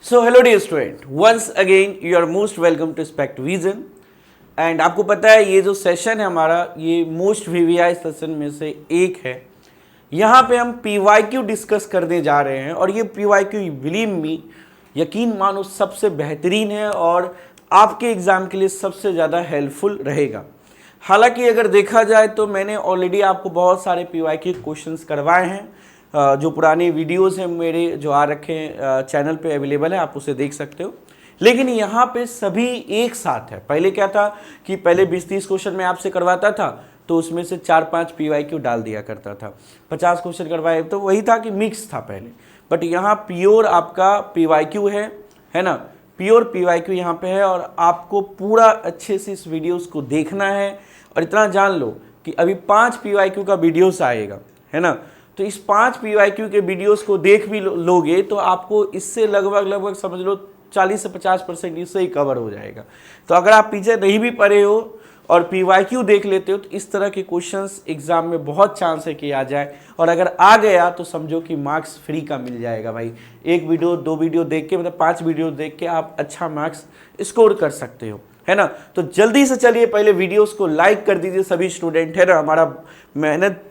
So hello dear student, once again you are most welcome to Spect Vision. And आपको पता है ये जो सेशन है हमारा, ये मोस्ट वीवीआई सेशन में से एक है। यहाँ पे हम पीवाईक्यू डिस्कस करने जा रहे हैं और ये पीवाईक्यू बिलीव मी, यकीन मानो, सबसे बेहतरीन है और आपके एग्ज़ाम के लिए सबसे ज़्यादा हेल्पफुल रहेगा। हालांकि अगर देखा जाए तो मैंने ऑलरेडी आपको बहुत सारे पीवाईक्यू क्वेश्चंस करवाए हैं। जो पुराने वीडियोस हैं मेरे जो आ रखे हैं चैनल पे अवेलेबल है, आप उसे देख सकते हो। लेकिन यहाँ पे सभी एक साथ है। पहले क्या था कि पहले 20-30 क्वेश्चन मैं आपसे करवाता था तो उसमें से 4-5 पीवाईक्यू डाल दिया करता था। 50 क्वेश्चन करवाए तो वही था कि मिक्स था पहले। बट यहाँ प्योर आपका पीवाईक्यू है ना, प्योर पीवाईक्यू यहाँ पे है और आपको पूरा अच्छे से इस वीडियोस को देखना है। और इतना जान लो कि अभी 5 पीवाईक्यू का वीडियोस आएगा, है ना। तो इस 5 पीवाईक्यू के वीडियोस को देख भी लोगे तो आपको इससे लगभग समझ लो 40 से 50% इससे ही कवर हो जाएगा। तो अगर आप पीछे नहीं भी पढ़े हो और पीवाईक्यू देख लेते हो तो इस तरह के क्वेश्चंस एग्जाम में बहुत चांस है कि आ जाए। और अगर आ गया तो समझो कि मार्क्स फ्री का मिल जाएगा भाई। एक वीडियो 2 वीडियो देख के, मतलब 5 वीडियो देख के आप अच्छा मार्क्स स्कोर कर सकते हो, है ना। तो जल्दी से चलिए पहले वीडियोस को लाइक कर दीजिए सभी स्टूडेंट, है ना। हमारा मेहनत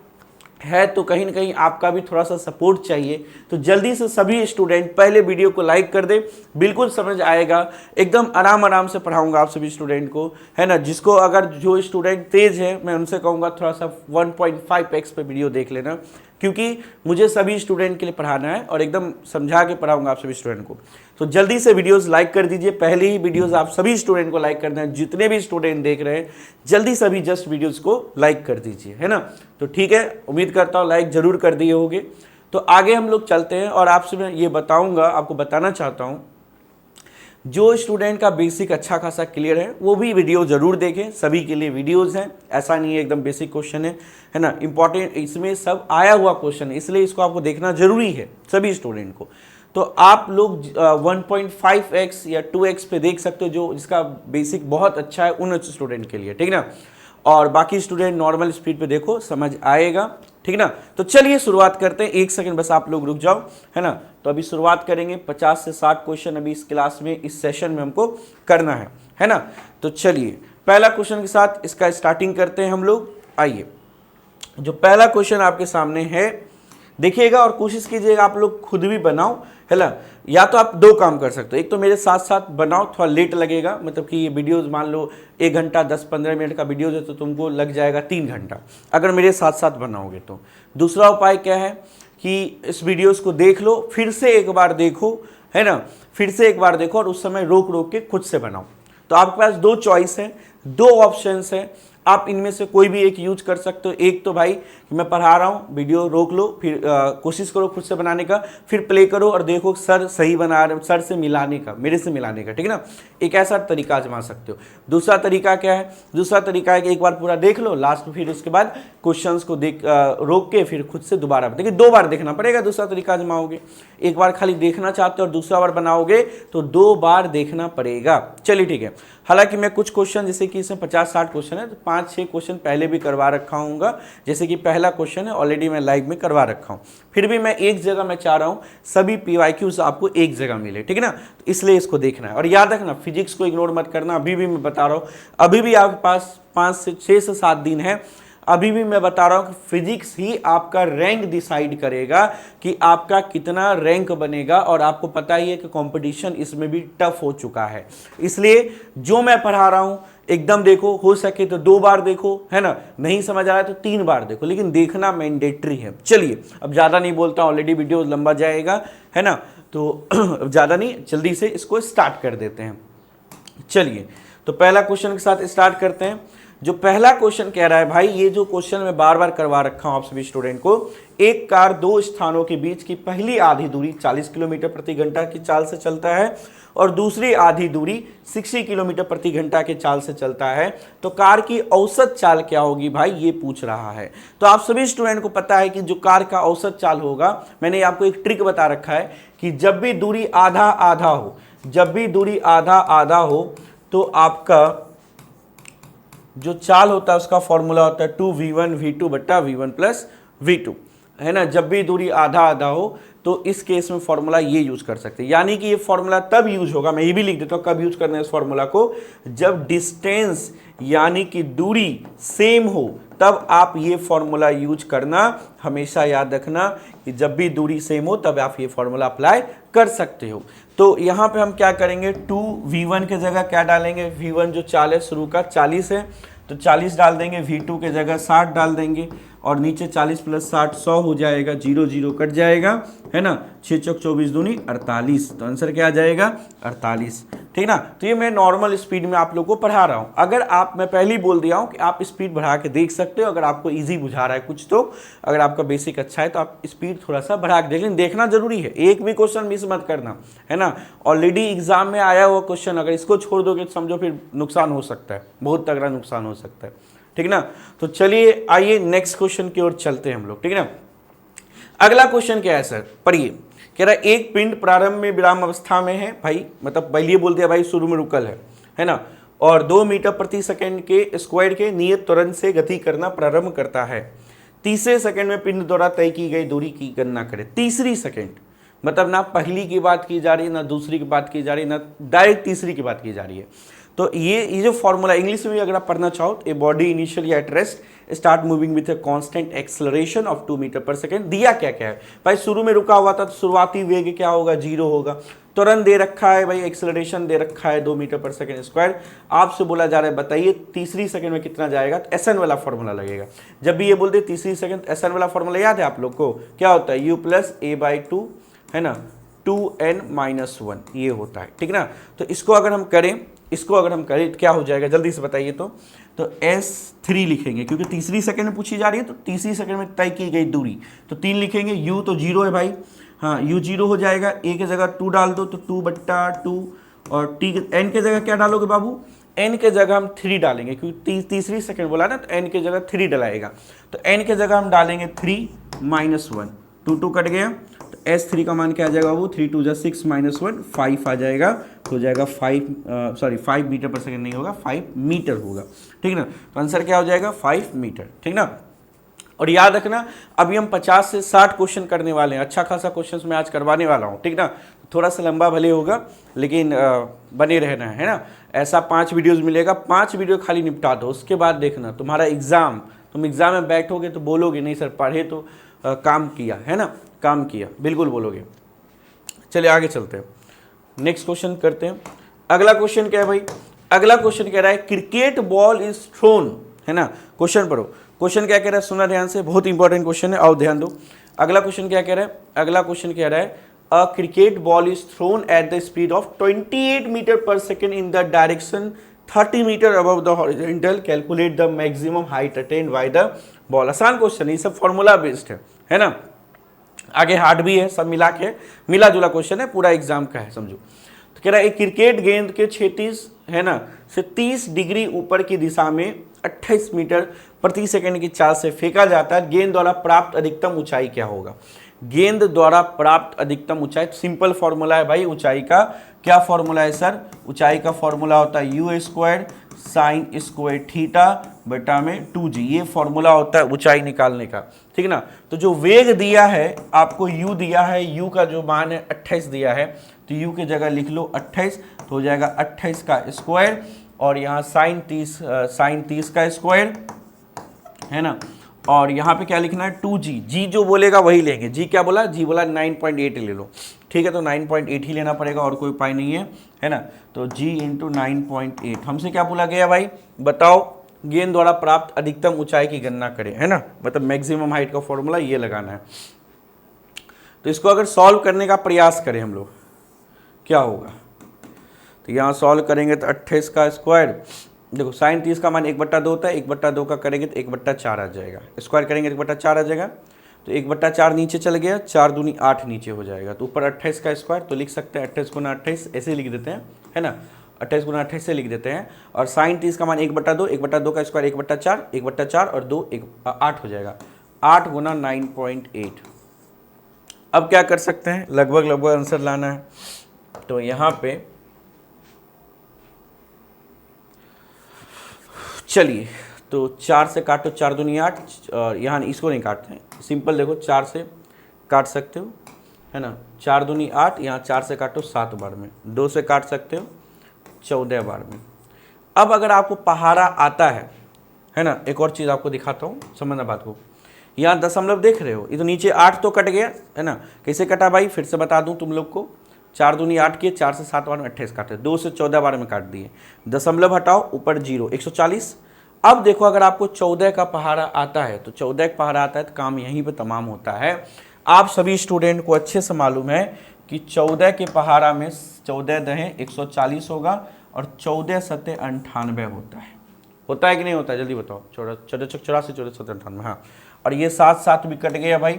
है तो कहीं ना कहीं आपका भी थोड़ा सा सपोर्ट चाहिए। तो जल्दी से सभी स्टूडेंट पहले वीडियो को लाइक कर दे, बिल्कुल समझ आएगा। एकदम आराम से पढ़ाऊंगा आप सभी स्टूडेंट को, है ना। जिसको अगर जो स्टूडेंट तेज है मैं उनसे कहूँगा थोड़ा सा 1.5x पे वीडियो देख लेना, क्योंकि मुझे सभी स्टूडेंट के लिए पढ़ाना है और एकदम समझा के पढ़ाऊंगा आप सभी स्टूडेंट को। तो जल्दी से वीडियोस लाइक कर दीजिए। पहले ही वीडियोस आप सभी स्टूडेंट को लाइक करना है। जितने भी स्टूडेंट देख रहे हैं जल्दी सभी जस्ट वीडियोस को लाइक कर दीजिए, है ना। तो ठीक है, उम्मीद करता हूँ लाइक जरूर कर दिए होंगे। तो आगे हम लोग चलते हैं और आपसे मैं ये आपको बताना चाहता हूँ, जो स्टूडेंट का बेसिक अच्छा खासा क्लियर है वो भी वीडियो जरूर देखें। सभी के लिए वीडियोस हैं, ऐसा नहीं है एकदम बेसिक क्वेश्चन है ना। इंपॉर्टेंट इसमें सब आया हुआ क्वेश्चन है, इसलिए इसको आपको देखना जरूरी है सभी स्टूडेंट को। तो आप लोग 1.5x या 2x पे देख सकते हो, जो जिसका बेसिक बहुत अच्छा है उन स्टूडेंट के लिए, ठीक ना। और बाकी स्टूडेंट नॉर्मल स्पीड पे देखो, समझ आएगा, ठीक ना। तो चलिए शुरुआत करते हैं। 1 सेकंड बस आप लोग रुक जाओ, है ना। तो अभी शुरुआत करेंगे। 50 से 60 क्वेश्चन अभी इस क्लास में, इस सेशन में हमको करना है ना। तो चलिए पहला क्वेश्चन के साथ इसका स्टार्टिंग करते हैं हम लोग। आइए, जो पहला क्वेश्चन आपके सामने है देखिएगा और कोशिश कीजिएगा आप लोग खुद भी बनाओ, है ना। या तो आप 2 काम कर सकते हो, एक तो मेरे साथ साथ बनाओ, थोड़ा लेट लगेगा, मतलब कि ये वीडियोस मान लो 1 घंटा 10-15 मिनट का वीडियो है तो तुमको लग जाएगा 3 घंटा अगर मेरे साथ साथ बनाओगे तो। दूसरा उपाय क्या है कि इस वीडियोस को देख लो, फिर से एक बार देखो, है ना, फिर से एक बार देखो और उस समय रोक के खुद से बनाओ। तो आपके पास 2 चॉइस है, 2 ऑप्शंस है, आप इनमें से कोई भी एक यूज कर सकते हो। एक तो भाई मैं पढ़ा रहा हूँ, वीडियो रोक लो, फिर कोशिश करो खुद से बनाने का, फिर प्ले करो और देखो सर सही बना रहे, सर से मिलाने का, मेरे से मिलाने का, ठीक है ना। एक ऐसा तरीका आजमा सकते हो। दूसरा तरीका क्या है? दूसरा तरीका है कि एक बार पूरा देख लो लास्ट में, फिर उसके बाद क्वेश्चंस को रोक के फिर खुद से दोबारा, देखिए 2 बार देखना पड़ेगा। दूसरा तरीका आजमाओगे, एक बार खाली देखना चाहते हो और दूसरा बार बनाओगे तो 2 बार देखना पड़ेगा। चलिए ठीक है। हालांकि मैं कुछ क्वेश्चन, जैसे कि इसमें 50-60 क्वेश्चन है तो 5-6 क्वेश्चन पहले भी करवा रखा हूँगा। जैसे कि पहला क्वेश्चन है ऑलरेडी मैं लाइव में करवा रखा हूँ, फिर भी मैं एक जगह मैं चाह रहा हूँ सभी पीवाईक्यूज आपको एक जगह मिले, ठीक है ना। तो इसलिए इसको देखना है और याद रखना फिजिक्स को इग्नोर मत करना। अभी भी मैं बता रहा हूँ, अभी भी आपके पास 6 से 7 दिन है। अभी भी मैं बता रहा हूं कि फिजिक्स ही आपका रैंक डिसाइड करेगा कि आपका कितना रैंक बनेगा। और आपको पता ही है कि कंपटीशन इसमें भी टफ हो चुका है, इसलिए जो मैं पढ़ा रहा हूं एकदम देखो, हो सके तो 2 बार देखो, है ना। नहीं समझ आ रहा है तो 3 बार देखो, लेकिन देखना मैंडेटरी है। चलिए अब ज़्यादा नहीं बोलता, ऑलरेडी वीडियो लंबा जाएगा, है ना। तो ज़्यादा नहीं, जल्दी से इसको स्टार्ट कर देते हैं। चलिए तो पहला क्वेश्चन के साथ स्टार्ट करते हैं। जो पहला क्वेश्चन कह रहा है, भाई ये जो क्वेश्चन मैं बार बार करवा रखा हूं आप सभी स्टूडेंट को, एक कार 2 स्थानों के बीच की पहली आधी दूरी 40 किलोमीटर प्रति घंटा की चाल से चलता है और दूसरी आधी दूरी 60 किलोमीटर प्रति घंटा के चाल से चलता है, तो कार की औसत चाल क्या होगी भाई, ये पूछ रहा है। तो आप सभी स्टूडेंट को पता है कि जो कार का औसत चाल होगा, मैंने आपको एक ट्रिक बता रखा है कि जब भी दूरी आधा आधा हो, जब भी दूरी आधा आधा हो तो आपका जो चाल होता है उसका फॉर्मूला होता है 2v1 v2 बट्टा v1 प्लस v2। है ना, जब भी दूरी आधा आधा हो तो इस केस में फॉर्मूला ये यूज कर सकते हैं। यानी कि ये फॉर्मूला तब यूज होगा, मैं ये भी लिख देता हूँ कब यूज करना है इस फॉर्मूला को, जब डिस्टेंस यानी कि दूरी सेम हो तब आप ये फॉर्मूला यूज करना। हमेशा याद रखना कि जब भी दूरी सेम हो तब आप ये फॉर्मूला अप्लाई कर सकते हो। तो यहाँ पे हम क्या करेंगे, 2v1 के जगह क्या डालेंगे, v1 जो 40 शुरू का 40 है तो 40 डाल देंगे, v2 के जगह 60 डाल देंगे और नीचे 40 + 60 100 हो जाएगा, 0 0 कट जाएगा, है ना, 6 चौक 24 दूनी 48, तो आंसर क्या आ जाएगा 48, ठीक ना। तो ये मैं नॉर्मल स्पीड में आप लोगों को पढ़ा रहा हूँ। अगर आप, मैं पहले ही बोल दिया हूँ कि आप स्पीड बढ़ा के देख सकते हो, अगर आपको इजी बुझा रहा है कुछ तो, अगर आपका बेसिक अच्छा है तो आप स्पीड थोड़ा सा बढ़ा के देख, लेकिन देखना जरूरी है, एक भी क्वेश्चन मिस मत करना, है ना। ऑलरेडी एग्जाम में आया हुआ क्वेश्चन, अगर इसको छोड़ दोगे तो समझो फिर नुकसान हो सकता है, बहुत तगड़ा नुकसान हो सकता है, ठीक ना। तो चलिए आइए नेक्स्ट क्वेश्चन की ओर चलते हैं हम लोग, ठीक है ना। अगला क्वेश्चन क्या है सर, पढ़िए, कह रहा है एक पिंड प्रारंभ में विराम अवस्था में है, भाई मतलब पहले बोल दिया भाई शुरू में रुकल है ना, और 2 मीटर प्रति सेकंड के स्क्वायर के नियत त्वरण से गति करना प्रारंभ करता है। तीसरे सेकंड में पिंड द्वारा तय की गई दूरी की गणना करें। तीसरी सेकंड मतलब ना पहली की बात की जा रही है, ना दूसरी की बात की जा रही है, ना डायरेक्ट तीसरी की बात की जा रही है। तो ये जो फॉर्मूला इंग्लिश में भी अगर आप पढ़ना चाहो तो, a body initially at rest start moving with a constant acceleration of 2 meter पर सेकंड। दिया क्या क्या है भाई, शुरू में रुका हुआ था तो शुरुआती वेग क्या होगा, 0 होगा। त्वरण दे रखा है भाई, एक्सेलरेशन दे रखा है 2 मीटर पर सेकंड स्क्वायर। आपसे बोला जा रहा है बताइए तीसरी सेकंड में कितना जाएगा, तो एसएन वाला फॉर्मूला लगेगा। जब भी ये बोलते तीसरी सेकंड, एसएन वाला फॉर्मूला याद है आप लोग को, क्या होता है, u + a/2, है ना, 2n-1 ये होता है, ठीक ना। तो इसको अगर हम करें तो क्या हो जाएगा, जल्दी से बताइए। तो S3 लिखेंगे क्योंकि तीसरी सेकंड में पूछी जा रही है, तो तीसरी सेकंड में तय की गई दूरी तो 3 लिखेंगे। U तो 0 है भाई, हाँ U 0 हो जाएगा। A के जगह 2 डाल दो तो 2/2, और T के N के जगह क्या डालोगे बाबू, N के जगह हम 3 डालेंगे क्योंकि तीसरी सेकंड बोला ना, तो N के जगह 3 डलाएगा। तो N के जगह हम डालेंगे 3 - 1, 2 कट गया, तो S3 का मान क्या आ जाएगा बाबू, 3 × 2 = 6 - 1 5 आ जाएगा, हो जाएगा 5 मीटर पर सेकंड नहीं होगा, 5 मीटर होगा, ठीक ना। तो आंसर क्या हो जाएगा 5 मीटर, ठीक ना। और याद रखना अभी हम 50 से 60 क्वेश्चन करने वाले हैं, अच्छा खासा क्वेश्चन मैं आज करवाने वाला हूँ, ठीक ना। थोड़ा सा लंबा भले होगा लेकिन बने रहना है ना। ऐसा 5 वीडियोज़ मिलेगा, 5 वीडियो खाली निपटा दो, उसके बाद देखना तुम्हारा एग्ज़ाम, तुम एग्ज़ाम में बैठोगे तो बोलोगे नहीं सर पढ़े तो काम किया, है ना, काम किया, बिल्कुल बोलोगे। चलिए आगे चलते हैं, नेक्स्ट क्वेश्चन करते हैं। अगला क्वेश्चन क्या है भाई, अगला क्वेश्चन कह रहा है क्रिकेट बॉल इज थ्रोन, है ना। क्वेश्चन पढ़ो, क्वेश्चन क्या कह रहा है, सुना ध्यान से, बहुत इंपॉर्टेंट क्वेश्चन है, आओ ध्यान दो। अगला क्वेश्चन क्या कह रहा है, अगला क्वेश्चन कह रहा है a cricket ball is thrown at the speed of 28 metre per second in the direction 30 metre above the horizontal, calculate the maximum height attained by the ball. आसान क्वेश्चन, ये सब फॉर्मूला बेस्ड है ना, आगे hard भी है, सब मिला के मिला जुला क्वेश्चन है, पूरा एग्जाम का है समझो। तो कह रहा है एक क्रिकेट गेंद के 36 है ना से 30 डिग्री ऊपर की दिशा में 28 मीटर प्रति सेकंड की चाल से फेंका जाता है, गेंद द्वारा प्राप्त अधिकतम ऊंचाई क्या होगा। गेंद द्वारा प्राप्त अधिकतम ऊंचाई, सिंपल फॉर्मूला है भाई ऊंचाई का, क्या फॉर्मूला है सर, ऊंचाई का फॉर्मूला होता है u² sin² थीटा बटा में 2g, ये फॉर्मूला होता है ऊंचाई निकालने का, ठीक ना। तो जो वेग दिया है आपको u दिया है, u का जो मान है 28 दिया है, तो u की जगह लिख लो 28, तो हो जाएगा 28 का स्क्वायर, और यहाँ sin 30 का स्क्वायर, है ना। और यहाँ पे क्या लिखना है 2g, g जो बोलेगा वही लेंगे, g क्या बोला, g बोला 9.8 ले लो, ठीक है, तो 9.8 ही लेना पड़ेगा और कोई उपाय नहीं है ना। तो g × 9.8, हमसे क्या बोला गया भाई, बताओ गेंद द्वारा प्राप्त अधिकतम ऊंचाई की गणना करें, है ना, मतलब मैक्सिमम हाइट का फॉर्मूला ये लगाना है। तो इसको अगर सॉल्व करने का प्रयास करें हम लोग, क्या होगा, तो यहाँ सॉल्व करेंगे तो 28 का स्क्वायर, देखो sin 30 का मान 1/2 होता है, 1/2 का करेंगे तो 1/4 आ जाएगा, स्क्वायर करेंगे तो 1/4 आ जाएगा, तो 1/4 नीचे चल गया, 4 दूनी 8 नीचे हो जाएगा, तो ऊपर 28 का स्क्वायर, तो लिख सकते हैं 28 × 28 ऐसे लिख देते हैं, है ना, 28 × 28 से लिख देते हैं। और sin 30 का मान 1/2, 1/2 का स्क्वायर 1/4, 1/4 और 2 8 हो जाएगा, 8 × 9.8। अब क्या कर सकते हैं, लगभग आंसर लाना है, तो यहाँ पे चलिए तो 4 से काटो, 4 दूनी 8, और यहाँ इसको नहीं काटते हैं, सिंपल देखो 4 से काट सकते हो, है ना। 4 दूनी 8, यहाँ 4 से काटो 7 बार में, 2 से काट सकते हो 14 बार में। अब अगर आपको पहाड़ा आता है ना, एक और चीज़ आपको दिखाता हूँ, समझना बात को। यहाँ दशमलव देख रहे हो, ये तो नीचे 8 तो कट गया है ना, कैसे कटा भाई, फिर से बता दूँ तुम लोग को। 4 दूनी 8 किए, 4 से 7 बार में 28 काटे, 2 से 14 बार में काट दिए, दशमलव हटाओ, ऊपर 0, 140। अब देखो अगर आपको 14 का पहाड़ा आता है, तो 14 का पहाड़ा आता है तो काम यहीं पे तमाम होता है। आप सभी स्टूडेंट को अच्छे से मालूम है कि 14 के पहाड़ा में 14 दहें 140 होगा और 14 सत्ते 98 होता है कि नहीं होता है, जल्दी बताओ। 84, 14 सत्ते 98, हाँ। और ये 7 7 भी कट गया भाई,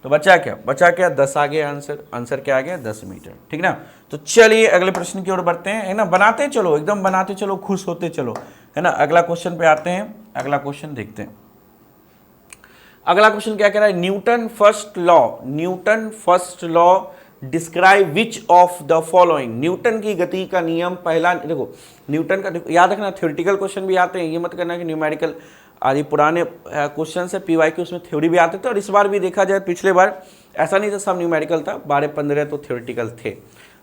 तो बचा क्या 10 आ गया आंसर क्या आ गया 10 मीटर, ठीक ना। तो चलिए अगले प्रश्न की ओर बढ़ते हैं, है ना, बनाते चलो, एकदम बनाते चलो, खुश होते चलो, है ना। अगला क्वेश्चन पे आते हैं, अगला क्वेश्चन देखते हैं। अगला क्वेश्चन क्या कह रहा है, Newton first law describe which of the following. Newton की गति का नियम पहला, देखो न्यूटन का, याद रखना थ्योरेटिकल क्वेश्चन भी आते हैं, ये मत करना कि न्यूमेरिकल। आदि पुराने क्वेश्चन से पीवाई के उसमें थ्योरी भी आते थे, और इस बार भी देखा जाए, पिछले बार ऐसा नहीं था सब न्यूमेरिकल था, 12-15 तो थ्योरेटिकल थे।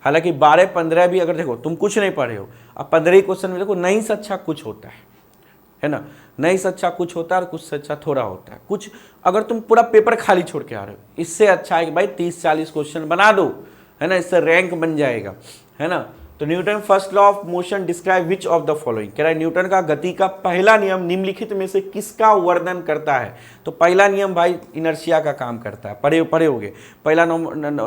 हालांकि 12-15 भी अगर देखो तुम कुछ नहीं पढ़े हो, अब 15 क्वेश्चन में देखो नहीं से अच्छा कुछ होता है ना, नहीं से अच्छा कुछ होता है और कुछ से अच्छा थोड़ा होता है। कुछ अगर तुम पूरा पेपर खाली छोड़ के आ रहे हो, इससे अच्छा है कि भाई 30-40 क्वेश्चन बना दो, है ना, इससे रैंक बन जाएगा, है ना। तो Newton first law of motion describe which of the following, कह रहा है न्यूटन का गति का पहला नियम निम्नलिखित में से किसका वर्णन करता है। तो पहला नियम भाई इनर्शिया का काम करता है, पढ़े होगे। पहला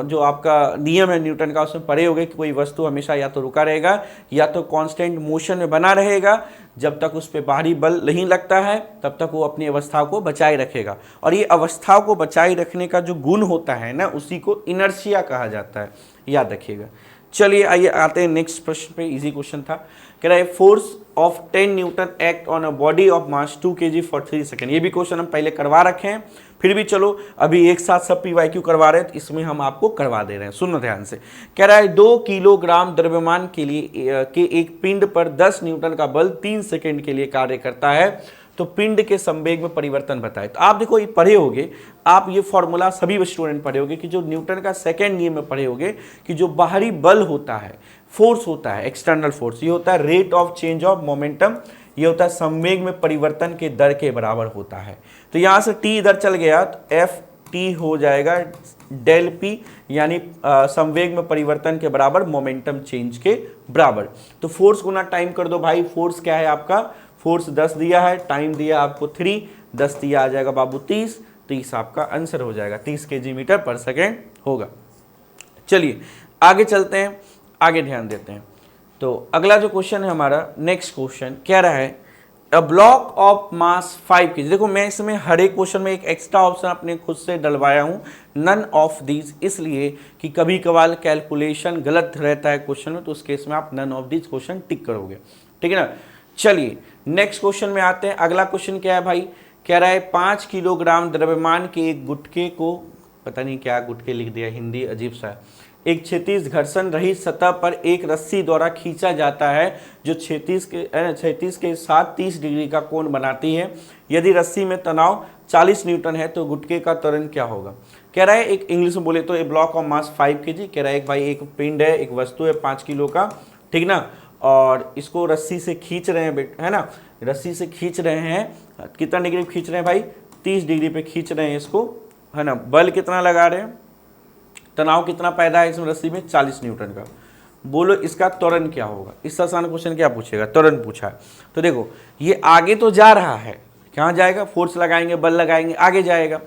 जो आपका नियम है न्यूटन का, उसमें पढ़े होगे कि कोई वस्तु हमेशा या तो रुका रहेगा या तो कांस्टेंट मोशन में बना रहेगा, जब तक उस पर बाहरी बल नहीं लगता है तब तक वो अपनी अवस्था को बचाए रखेगा, और ये अवस्था को बचाए रखने का जो गुण होता है ना, उसी को इनर्शिया कहा जाता है, याद रखिएगा। चलिए आइए आते हैं नेक्स्ट प्रश्न पे, इजी क्वेश्चन था। कह रहा है force of 10 Newton act on a body of mass 2 kg for 3 second. ये भी क्वेश्चन हम पहले करवा रखे हैं, फिर भी चलो अभी एक साथ सब PYQ करवा रहे हैं, तो इसमें हम आपको करवा दे रहे हैं, सुनो ध्यान से। कह रहा है 2 किलोग्राम द्रव्यमान के लिए के एक पिंड पर 10 न्यूटन का बल 3 सेकेंड के लिए कार्य करता है, तो पिंड के संवेग में परिवर्तन बताए। तो आप देखो ये पढ़े होगे, आप ये फॉर्मूला सभी स्टूडेंट पढ़े होगे कि जो न्यूटन का सेकेंड नियम में पढ़े होगे कि जो बाहरी बल होता है, फोर्स होता है, एक्सटर्नल फोर्स, ये होता है rate of change of momentum, ये होता है संवेग में परिवर्तन के दर के बराबर होता है। तो यहाँ से टी इधर चल गया तो एफ टी हो जाएगा डेल पी, यानी संवेग में परिवर्तन के बराबर मोमेंटम चेंज के बराबर। तो फोर्स गुना टाइम कर दो भाई, फोर्स क्या है आपका, फोर्स 10 दिया है, टाइम दिया आपको 3, 10 दिया आ जाएगा बाबू 30 आपका आंसर हो जाएगा, 30 kg मीटर पर सेकेंड होगा। चलिए आगे चलते हैं, आगे ध्यान देते हैं। तो अगला जो क्वेश्चन है हमारा, नेक्स्ट क्वेश्चन कह रहा है a block of mass 5 kg। देखो मैं इसमें हर एक क्वेश्चन में एक एक्स्ट्रा ऑप्शन अपने खुद से डलवाया हूँ, नन ऑफ दीज, इसलिए कि कभी कभार कैलकुलेशन गलत रहता है क्वेश्चन में, तो उस केस में आप none of these question tick करोगे, ठीक है ना। चलिए नेक्स्ट क्वेश्चन में आते हैं। अगला क्वेश्चन क्या है भाई, कह रहा है 5 किलोग्राम द्रव्यमान के एक गुटके को, पता नहीं क्या गुटके लिख दिया, हिंदी अजीब सा है, एक क्षैतिज घर्षण रहित सतह पर एक रस्सी द्वारा खींचा जाता है जो क्षैतिज के साथ 30 डिग्री का कोण बनाती है। यदि रस्सी में तनाव 40 न्यूटन है तो गुटके का त्वरण क्या होगा। कह रहा है एक इंग्लिश में बोले तो ए ब्लॉक ऑफ मास 5 kg, कह रहा है एक भाई एक पिंड है, एक वस्तु है 5 किलो का, ठीक ना, और इसको रस्सी से खींच रहे हैं बेटा, है ना, रस्सी से खींच रहे हैं, कितना डिग्री पे खींच रहे हैं भाई, 30 डिग्री पे खींच रहे हैं इसको, है ना। बल कितना लगा रहे हैं, तनाव कितना पैदा है इसमें रस्सी में, 40 न्यूटन का। बोलो इसका त्वरण क्या होगा। इस आसान क्वेश्चन क्या पूछेगा, त्वरण पूछा है। तो देखो ये आगे तो जा रहा है, कहाँ जाएगा, फोर्स लगाएंगे, बल लगाएंगे, आगे जाएगा।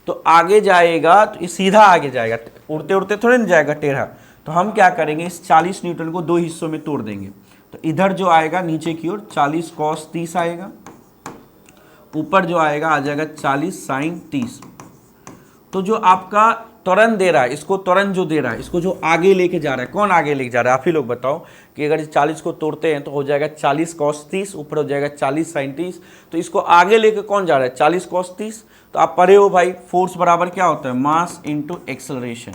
तो आगे जाएगा तो ये सीधा आगे जाएगा, उड़ते उड़ते थोड़े नहीं जाएगा टेढ़ा। तो हम क्या करेंगे, इस 40 न्यूटन को 2 हिस्सों में तोड़ देंगे। तो इधर जो आएगा नीचे की ओर 40 cos 30 आएगा, ऊपर जो आएगा आ जाएगा 40 sin 30। तो जो आपका त्वरण दे रहा है, इसको त्वरण जो दे रहा है, इसको जो आगे लेके जा रहा है, कौन आगे लेके जा रहा है, आप ही लोग बताओ। कि अगर 40 को तोड़ते हैं तो हो जाएगा 40 cos 30, ऊपर हो जाएगा 40 sin 30। तो इसको आगे लेके कौन जा रहा है, 40 cos 30। तो आप पढ़े हो भाई, फोर्स बराबर क्या होता है, मास इंटू एक्सेलरेशन।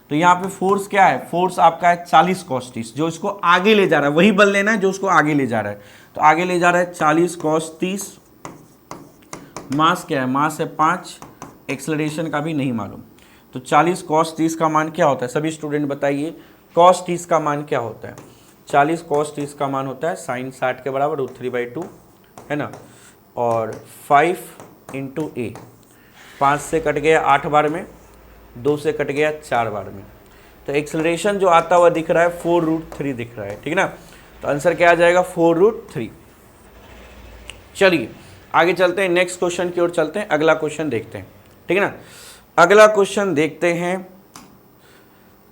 तो यहाँ पे फोर्स क्या है, फोर्स आपका है 40 cos 30, जो इसको आगे ले जा रहा है, वही बल लेना है जो उसको आगे ले जा रहा है। तो आगे ले जा रहा है 40 cos 30 मास क्या है, मास है 5, एक्सेलरेशन का भी नहीं मालूम। तो 40 cos 30 का मान क्या होता है, सभी स्टूडेंट बताइए, cos 30 का मान क्या होता है। 40 cos 30 का मान होता है sin 60 के बराबर √3/2 है ना, और 5 इंटू ए, 5 से कट गया 8 बार में, 2 से कट गया 4 बार में, तो एक्सेलरेशन जो आता हुआ दिख रहा है 4√3 दिख रहा है, ठीक है ना। तो आंसर क्या आ जाएगा 4√3। चलिए आगे चलते हैं, नेक्स्ट क्वेश्चन की ओर चलते हैं, अगला क्वेश्चन देखते हैं, ठीक है ना। अगला क्वेश्चन देखते हैं,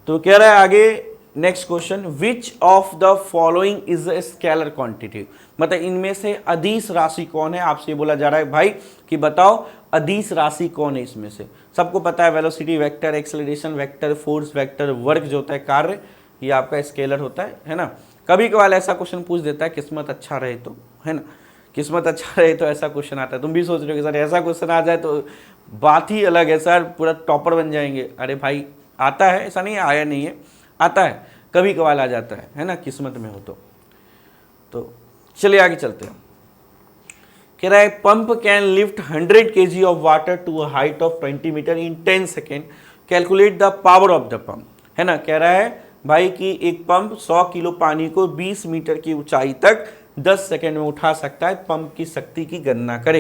तो कह रहा है आगे next question, which of the following is a scalar quantity, मतलब इनमें से अदिश राशि कौन है, आपसे बोला जा रहा है भाई कि बताओ अदिश राशि कौन है इसमें से। सबको पता है velocity vector, acceleration vector, force vector, work जो होता है कार्य, ये आपका स्केलर होता है ना। कभी कभार ऐसा क्वेश्चन पूछ देता है, किस्मत अच्छा रहे तो, है ना, किस्मत अच्छा रहे तो ऐसा क्वेश्चन आता है। तुम भी सोच रहे हो कि सर ऐसा क्वेश्चन आ जाए तो बात ही अलग है सर, पूरा टॉपर बन जाएंगे। अरे भाई आता है, ऐसा नहीं है आया नहीं है, आता है, कभी कभार आ जाता है ना, किस्मत में हो तो चलिए आगे चलते हैं। कह रहा है pump can lift 100 kg of water to a height of 20 meter in 10 second, calculate the power of the pump, है ना। कह रहा है भाई कि एक पंप 100 किलो पानी को 20 मीटर की ऊंचाई तक 10 सेकेंड में उठा सकता है, पंप की शक्ति की गणना करे,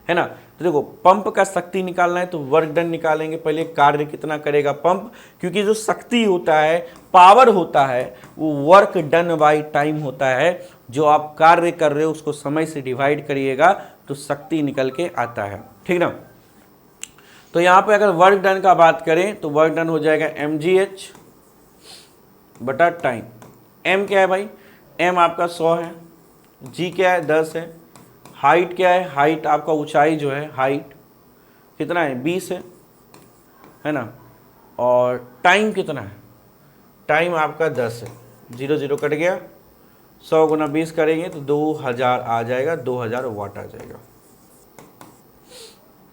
है ना। तो देखो पंप का शक्ति निकालना है तो वर्क डन निकालेंगे, पहले कार्य कितना करेगा पंप, क्योंकि जो शक्ति होता है, पावर होता है, वो वर्क डन बाय टाइम होता है। जो आप कार्य कर रहे हो उसको समय से डिवाइड करिएगा तो शक्ति निकल के आता है, ठीक ना। तो यहाँ पे अगर वर्क डन का बात करें तो वर्क डन हो जाएगा mgh बटा टाइम। m क्या है भाई, m आपका 100 है, g क्या है 10 है, हाइट क्या है, हाइट आपका ऊंचाई जो है, हाइट कितना है 20 है ना, और टाइम कितना है, टाइम आपका 10 है, 0 0 कट गया, 100 गुना 20 करेंगे तो 2000 आ जाएगा, 2000 वाट आ जाएगा।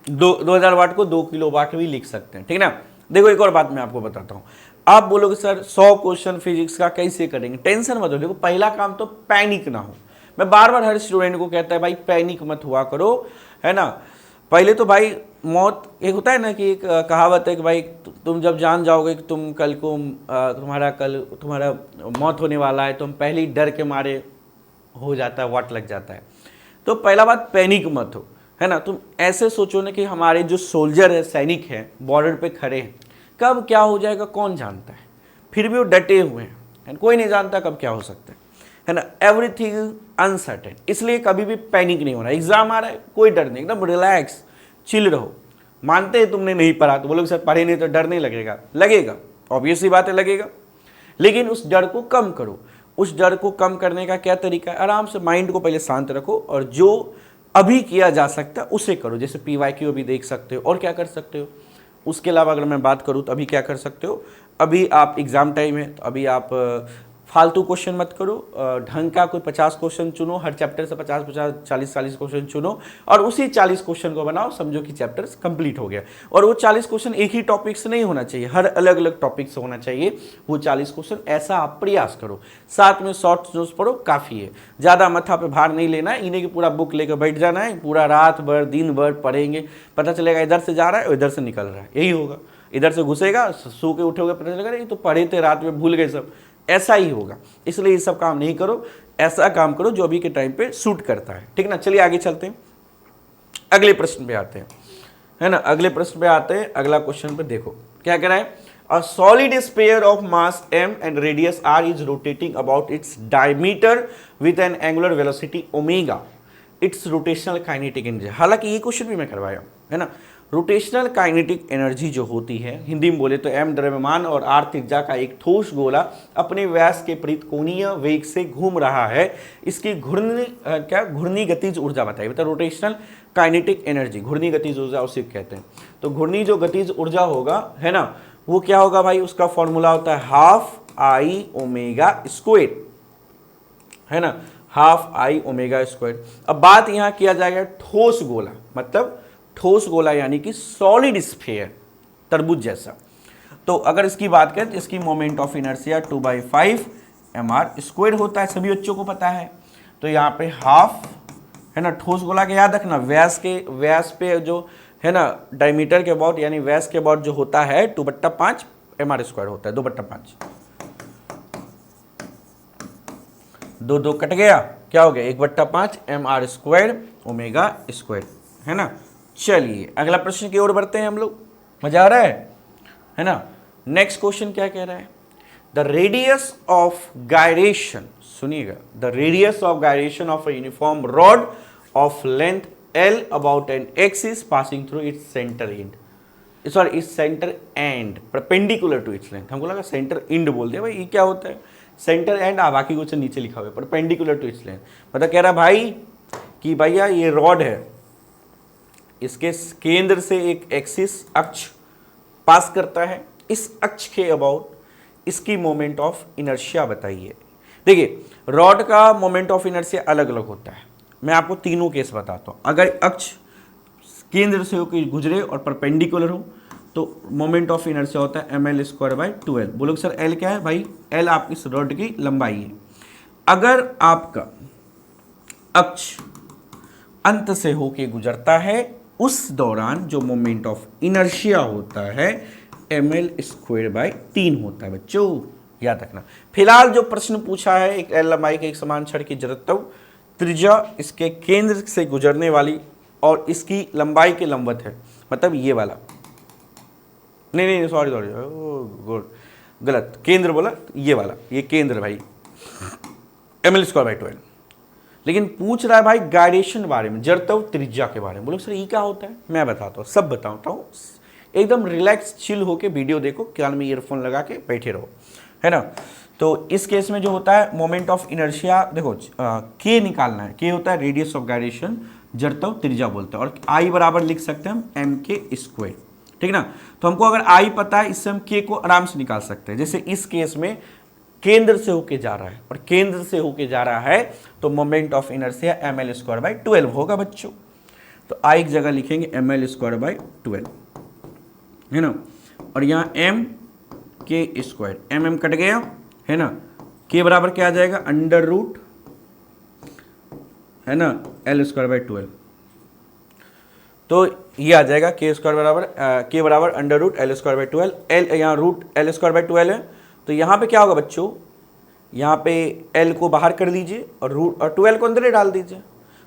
2000 वाट को 2 किलो वाट भी लिख सकते हैं, ठीक है ना। देखो एक और बात मैं आपको बताता हूँ, आप बोलोगे सर 100 क्वेश्चन फिजिक्स का कैसे करेंगे, टेंशन मत हो। देखो पहला काम तो पैनिक ना हो, मैं बार बार हर स्टूडेंट को कहता है भाई पैनिक मत हुआ करो, है ना। पहले तो भाई मौत, एक होता है ना कि एक कहावत है कि भाई तुम जब जान जाओगे कि तुम कल को तुम्हारा मौत होने वाला है, तो हम पहले ही डर के मारे हो जाता है, वाट लग जाता है। तो पहला बात पैनिक मत हो, है ना। तुम ऐसे सोचो ना कि हमारे जो सोल्जर है, सैनिक है, बॉर्डर पे खड़े हैं, कब क्या हो जाएगा कौन जानता है, फिर भी वो डटे हुए हैं, कोई नहीं जानता कब क्या हो सकता है ना। एवरीथिंग अनसर्टेन, इसलिए कभी भी पैनिक नहीं होना। एग्जाम आ रहा है कोई डर नहीं, एकदम रिलैक्स चिल रहो। मानते हैं तुमने नहीं पढ़ा तो बोलोगे सर पढ़े नहीं तो डर नहीं लगेगा, लगेगा, ऑब्वियस सी बात है लगेगा, लेकिन उस डर को कम करो। उस डर को कम करने का क्या तरीका है, आराम से माइंड को पहले शांत रखो और जो अभी किया जा सकता है उसे करो। जैसे PYQ अभी देख सकते हो, और क्या कर सकते हो। उसके अलावा अगर मैं बात करूँ तो अभी क्या कर सकते हो, अभी आप एग्ज़ाम टाइम है तो अभी आप फालतू क्वेश्चन मत करो, ढंग का कोई 50 क्वेश्चन चुनो, हर चैप्टर से 50-50 40-40 क्वेश्चन चुनो और उसी 40 क्वेश्चन को बनाओ, समझो कि चैप्टर कंप्लीट हो गया। और वो 40 क्वेश्चन एक ही टॉपिक से नहीं होना चाहिए, हर अलग अलग टॉपिक से होना चाहिए वो 40 क्वेश्चन, ऐसा आप प्रयास करो। साथ में शॉर्ट नोट्स पढ़ो, काफ़ी है, ज़्यादा माथा पे भार नहीं लेना है, इन्हें की पूरा बुक लेकर बैठ जाना है, पूरा रात भर दिन भर पढ़ेंगे, पता चलेगा इधर से जा रहा है इधर से निकल रहा है, यही होगा। इधर से घुसेगा, सो के उठोगे, पता चलेगा नहीं तो पढ़े थे रात में भूल गए सब, ऐसा ही होगा। इसलिए ये सब काम नहीं करो, ऐसा काम करो जो अभी के टाइम पे सूट करता है, ठीक ना। चलिए आगे चलते हैं, अगले प्रश्न पे आते हैं, है ना। अगले प्रश्न पे आते हैं, अगला क्वेश्चन पे देखो क्या कह रहा है। A solid sphere of mass m and radius r is rotating about its diameter with N angular velocity omega, it's rotational kinetic energy. हालांकि ये क्वेश्चन भी मैं करवाया हूं, है ना। रोटेशनल काइनेटिक एनर्जी जो होती है, हिंदी में बोले तो m द्रव्यमान और r त्रिज्या का एक ठोस गोला अपने व्यास के विपरीत कोणीय वेग से घूम रहा है, इसकी घूर्णी गतिज ऊर्जा बताइए। मतलब रोटेशनल काइनेटिक एनर्जी, घूर्णी गतिज ऊर्जा उसे कहते हैं। तो घूर्णी जो गतिज ऊर्जा होगा, है ना, वो क्या होगा भाई, उसका फॉर्मूला होता है ½ I ω², है ना, ½ I ω²। अब बात यहां किया जाएगा ठोस गोला, मतलब ठोस गोला यानी कि सॉलिड स्फीयर, तरबूज जैसा। तो अगर इसकी बात करें तो इसकी मोमेंट ऑफ इनर्शिया 2/5 mr² होता है, सभी बच्चों को पता है। तो यहाँ पे ½ है ना। ठोस गोला के याद रखना व्यास पे जो है ना डायमीटर के अबाउट यानी व्यास के अबाउट जो होता है 2/5 mr² होता है, 2/5। 2 कट गया, क्या हो गया 1/5 mr² ω², है ना। चलिए अगला प्रश्न की ओर बढ़ते हैं हम लोग, मजा आ रहा है ना। नेक्स्ट क्वेश्चन क्या कह रहा है, द रेडियस ऑफ गायरेशन, सुनिएगा, the radius of gyration of a uniform rod of length L about an axis passing through its center end, sorry इस centre and perpendicular to its length. हमको लगा centre and बोल दिया भाई, ये क्या होता है सेंटर एंड, बाकी कुछ नीचे लिखा हुआ है परपेंडिकुलर टू इट्स लेंथ। मतलब कह रहा भाई कि भैया ये रॉड है, इसके केंद्र से एक एक्सिस अक्ष पास करता है, इस अक्ष के अबाउट इसकी मोमेंट ऑफ इनर्शिया बताइए। देखिए रॉड का मोमेंट ऑफ इनर्शिया अलग अलग होता है, मैं आपको तीनों केस बताता हूँ। अगर अक्ष केंद्र से होकर गुजरे और परपेंडिकुलर हो तो मोमेंट ऑफ इनर्शिया होता है ml²/2l। बोलो सर l क्या है भाई, l आपकी इस रॉड की लंबाई है। अगर आपका अक्ष अंत से होकर गुजरता है उस दौरान जो मोमेंट ऑफ इनर्शिया होता है ml²/3 होता है बच्चों, याद रखना। फिलहाल जो प्रश्न पूछा है, एक l लंबाई के एक समान छड़ की जड़त्व त्रिज्या इसके केंद्र से गुजरने वाली और इसकी लंबाई के लंबवत है, मतलब ये वाला, नहीं सॉरी गुड गलत, केंद्र बोला ये वाला, ये केंद्र भाई ml²/2l। लेकिन पूछ रहा है भाई गायरेशन बारे में, जड़त्व त्रिज्या के बारे में। बोलो सर ये क्या होता है, मैं बताता हूँ, सब बताता हूँ, एकदम रिलैक्स चिल होके वीडियो देखो, कान में ईयरफोन लगा के बैठे रहो, है ना। तो इस केस में जो होता है मोमेंट ऑफ इनर्शिया, देखो के निकालना है, के होता है रेडियस ऑफ गायरेशन, जड़त्व त्रिज्या बोलते हैं, और आई बराबर लिख सकते हैं हम mk², ठीक ना। तो हमको अगर आई पता है, इससे हम के को आराम से निकाल सकते हैं। जैसे इस केस में केंद्र से होके जा रहा है और केंद्र से होके जा रहा है तो मोमेंट ऑफ इनर्शिया ml²/12 होगा बच्चों। तो आई की जगह लिखेंगे ml²/12, है ना। और यहाँ mk², mm कट गया, है ना। के बराबर क्या आ जाएगा, √, है ना, l²/12। तो ये आ जाएगा के बराबर √l²/12, l यहाँ रूट l²/12 है। तो यहाँ पे क्या होगा बच्चों, यहाँ पे l को बाहर कर लीजिए और रूट और 12 को अंदर ही डाल दीजिए।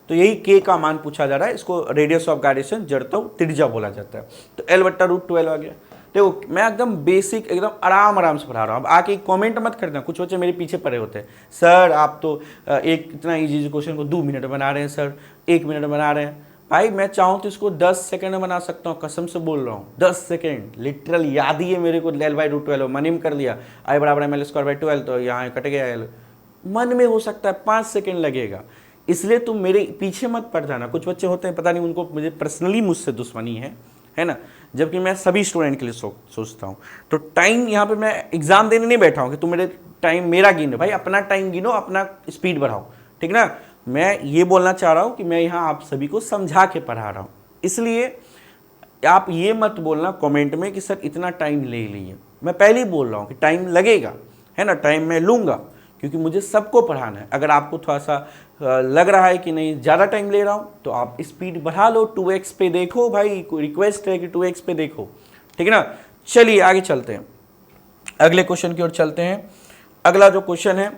तो यही k का मान पूछा जा रहा है, इसको रेडियस ऑफ गायरेशन जड़त्व त्रिज्या बोला जाता है। तो l/√12 आ गया। देखो मैं एकदम बेसिक एकदम आराम से पढ़ा रहा हूँ। अब आके कमेंट मत करना, कुछ बच्चे मेरे पीछे पड़े होते हैं, सर आप तो एक इतना इजी क्वेश्चन को 2 मिनट बना रहे हैं, सर 1 मिनट बना रहे हैं। भाई मैं चाहूँ तो इसको 10 सेकंड में बना सकता हूँ, कसम से बोल रहा हूँ, 10 सेकंड लिटरल याद ही है मेरे को। l/√12 मन में कर लिया, i बराबर ml²/12, तो यहाँ कट गया l, मन में हो सकता है 5 सेकंड लगेगा। इसलिए तुम मेरे पीछे मत पड़ जाना। कुछ बच्चे होते हैं पता नहीं उनको मुझे पर्सनली मुझसे दुश्मनी है ना, जबकि मैं सभी स्टूडेंट के लिए सोचता हूँ। तो टाइम यहाँ पे मैं एग्जाम देने नहीं बैठा हूँ कि तुम मेरे टाइम मेरा गिनो, भाई अपना टाइम गिनो, अपना स्पीड बढ़ाओ, ठीक ना। मैं ये बोलना चाह रहा हूँ कि मैं यहाँ आप सभी को समझा के पढ़ा रहा हूँ, इसलिए आप ये मत बोलना कमेंट में कि सर इतना टाइम ले लिए। मैं पहले ही बोल रहा हूँ कि टाइम लगेगा, है ना, टाइम मैं लूँगा, क्योंकि मुझे सबको पढ़ाना है। अगर आपको थोड़ा सा लग रहा है कि नहीं ज़्यादा टाइम ले रहा हूँ तो आप स्पीड बढ़ा लो, 2x पे देखो भाई, कोई रिक्वेस्ट है कि 2x पे देखो, ठीक है ना। चलिए आगे चलते हैं, अगले क्वेश्चन की ओर चलते हैं। अगला जो क्वेश्चन है